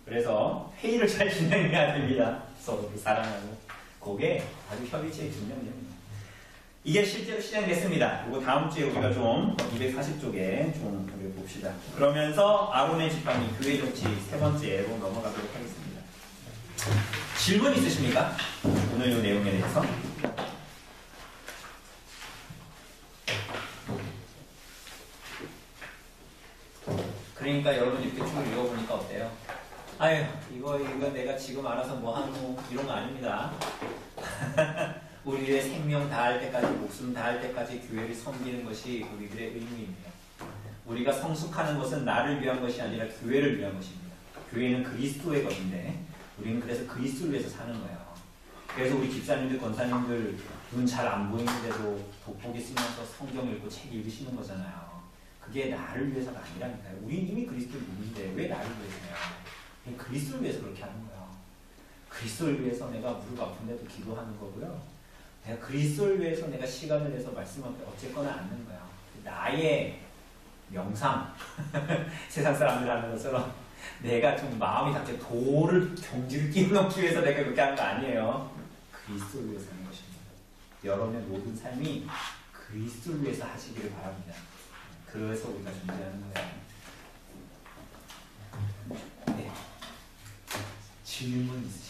그래서 회의를 잘 진행해야 됩니다. 서로 사랑하고. 그게 아주 협의체의 중요합니다. 이게 실제로 실행됐습니다. 이거 다음 주에 우리가 좀 240쪽에 좀 우리 봅시다. 그러면서 아론의 지팡이 교회 정치 세 번째로 넘어가도록 하겠습니다. 질문 있으십니까? 오늘 이 내용에 대해서. 그러니까 여러분 이렇게 쭉 읽어보니까 어때요? 아유 이거 내가 지금 알아서 뭐 하는 거 이런 거 아닙니다. 우리의 생명 다할 때까지 목숨 다할 때까지 교회를 섬기는 것이 우리들의 의무입니다. 우리가 성숙하는 것은 나를 위한 것이 아니라 교회를 위한 것입니다. 교회는 그리스도의 것인데 우리는 그래서 그리스도를 위해서 사는 거예요. 그래서 우리 집사님들 권사님들 눈 잘 안 보이는데도 돋보기 쓰면서 성경 읽고 책 읽으시는 거잖아요. 그게 나를 위해서가 아니라니까요. 우린 이미 그리스도의 몸인데 왜 나를 위해서요? 그리스도를 위해서 그렇게 하는 거예요. 그리스도를 위해서 내가 무릎 아픈데도 기도하는 거고요. 내가 그리스도를 위해서 내가 시간을 내서 말씀 앞에 어쨌거나 앉는 거야. 나의 명상 세상 사람들 하는 것처럼 내가 좀 마음이 갑자기 경지를 끼워넣기 위해서 내가 그렇게 하는 거 아니에요. 그리스도를 위해서 하는 것입니다. 여러분의 모든 삶이 그리스도를 위해서 하시기를 바랍니다. 그래서 우리가 존재하는 거예요. 네. 질문 있으시죠?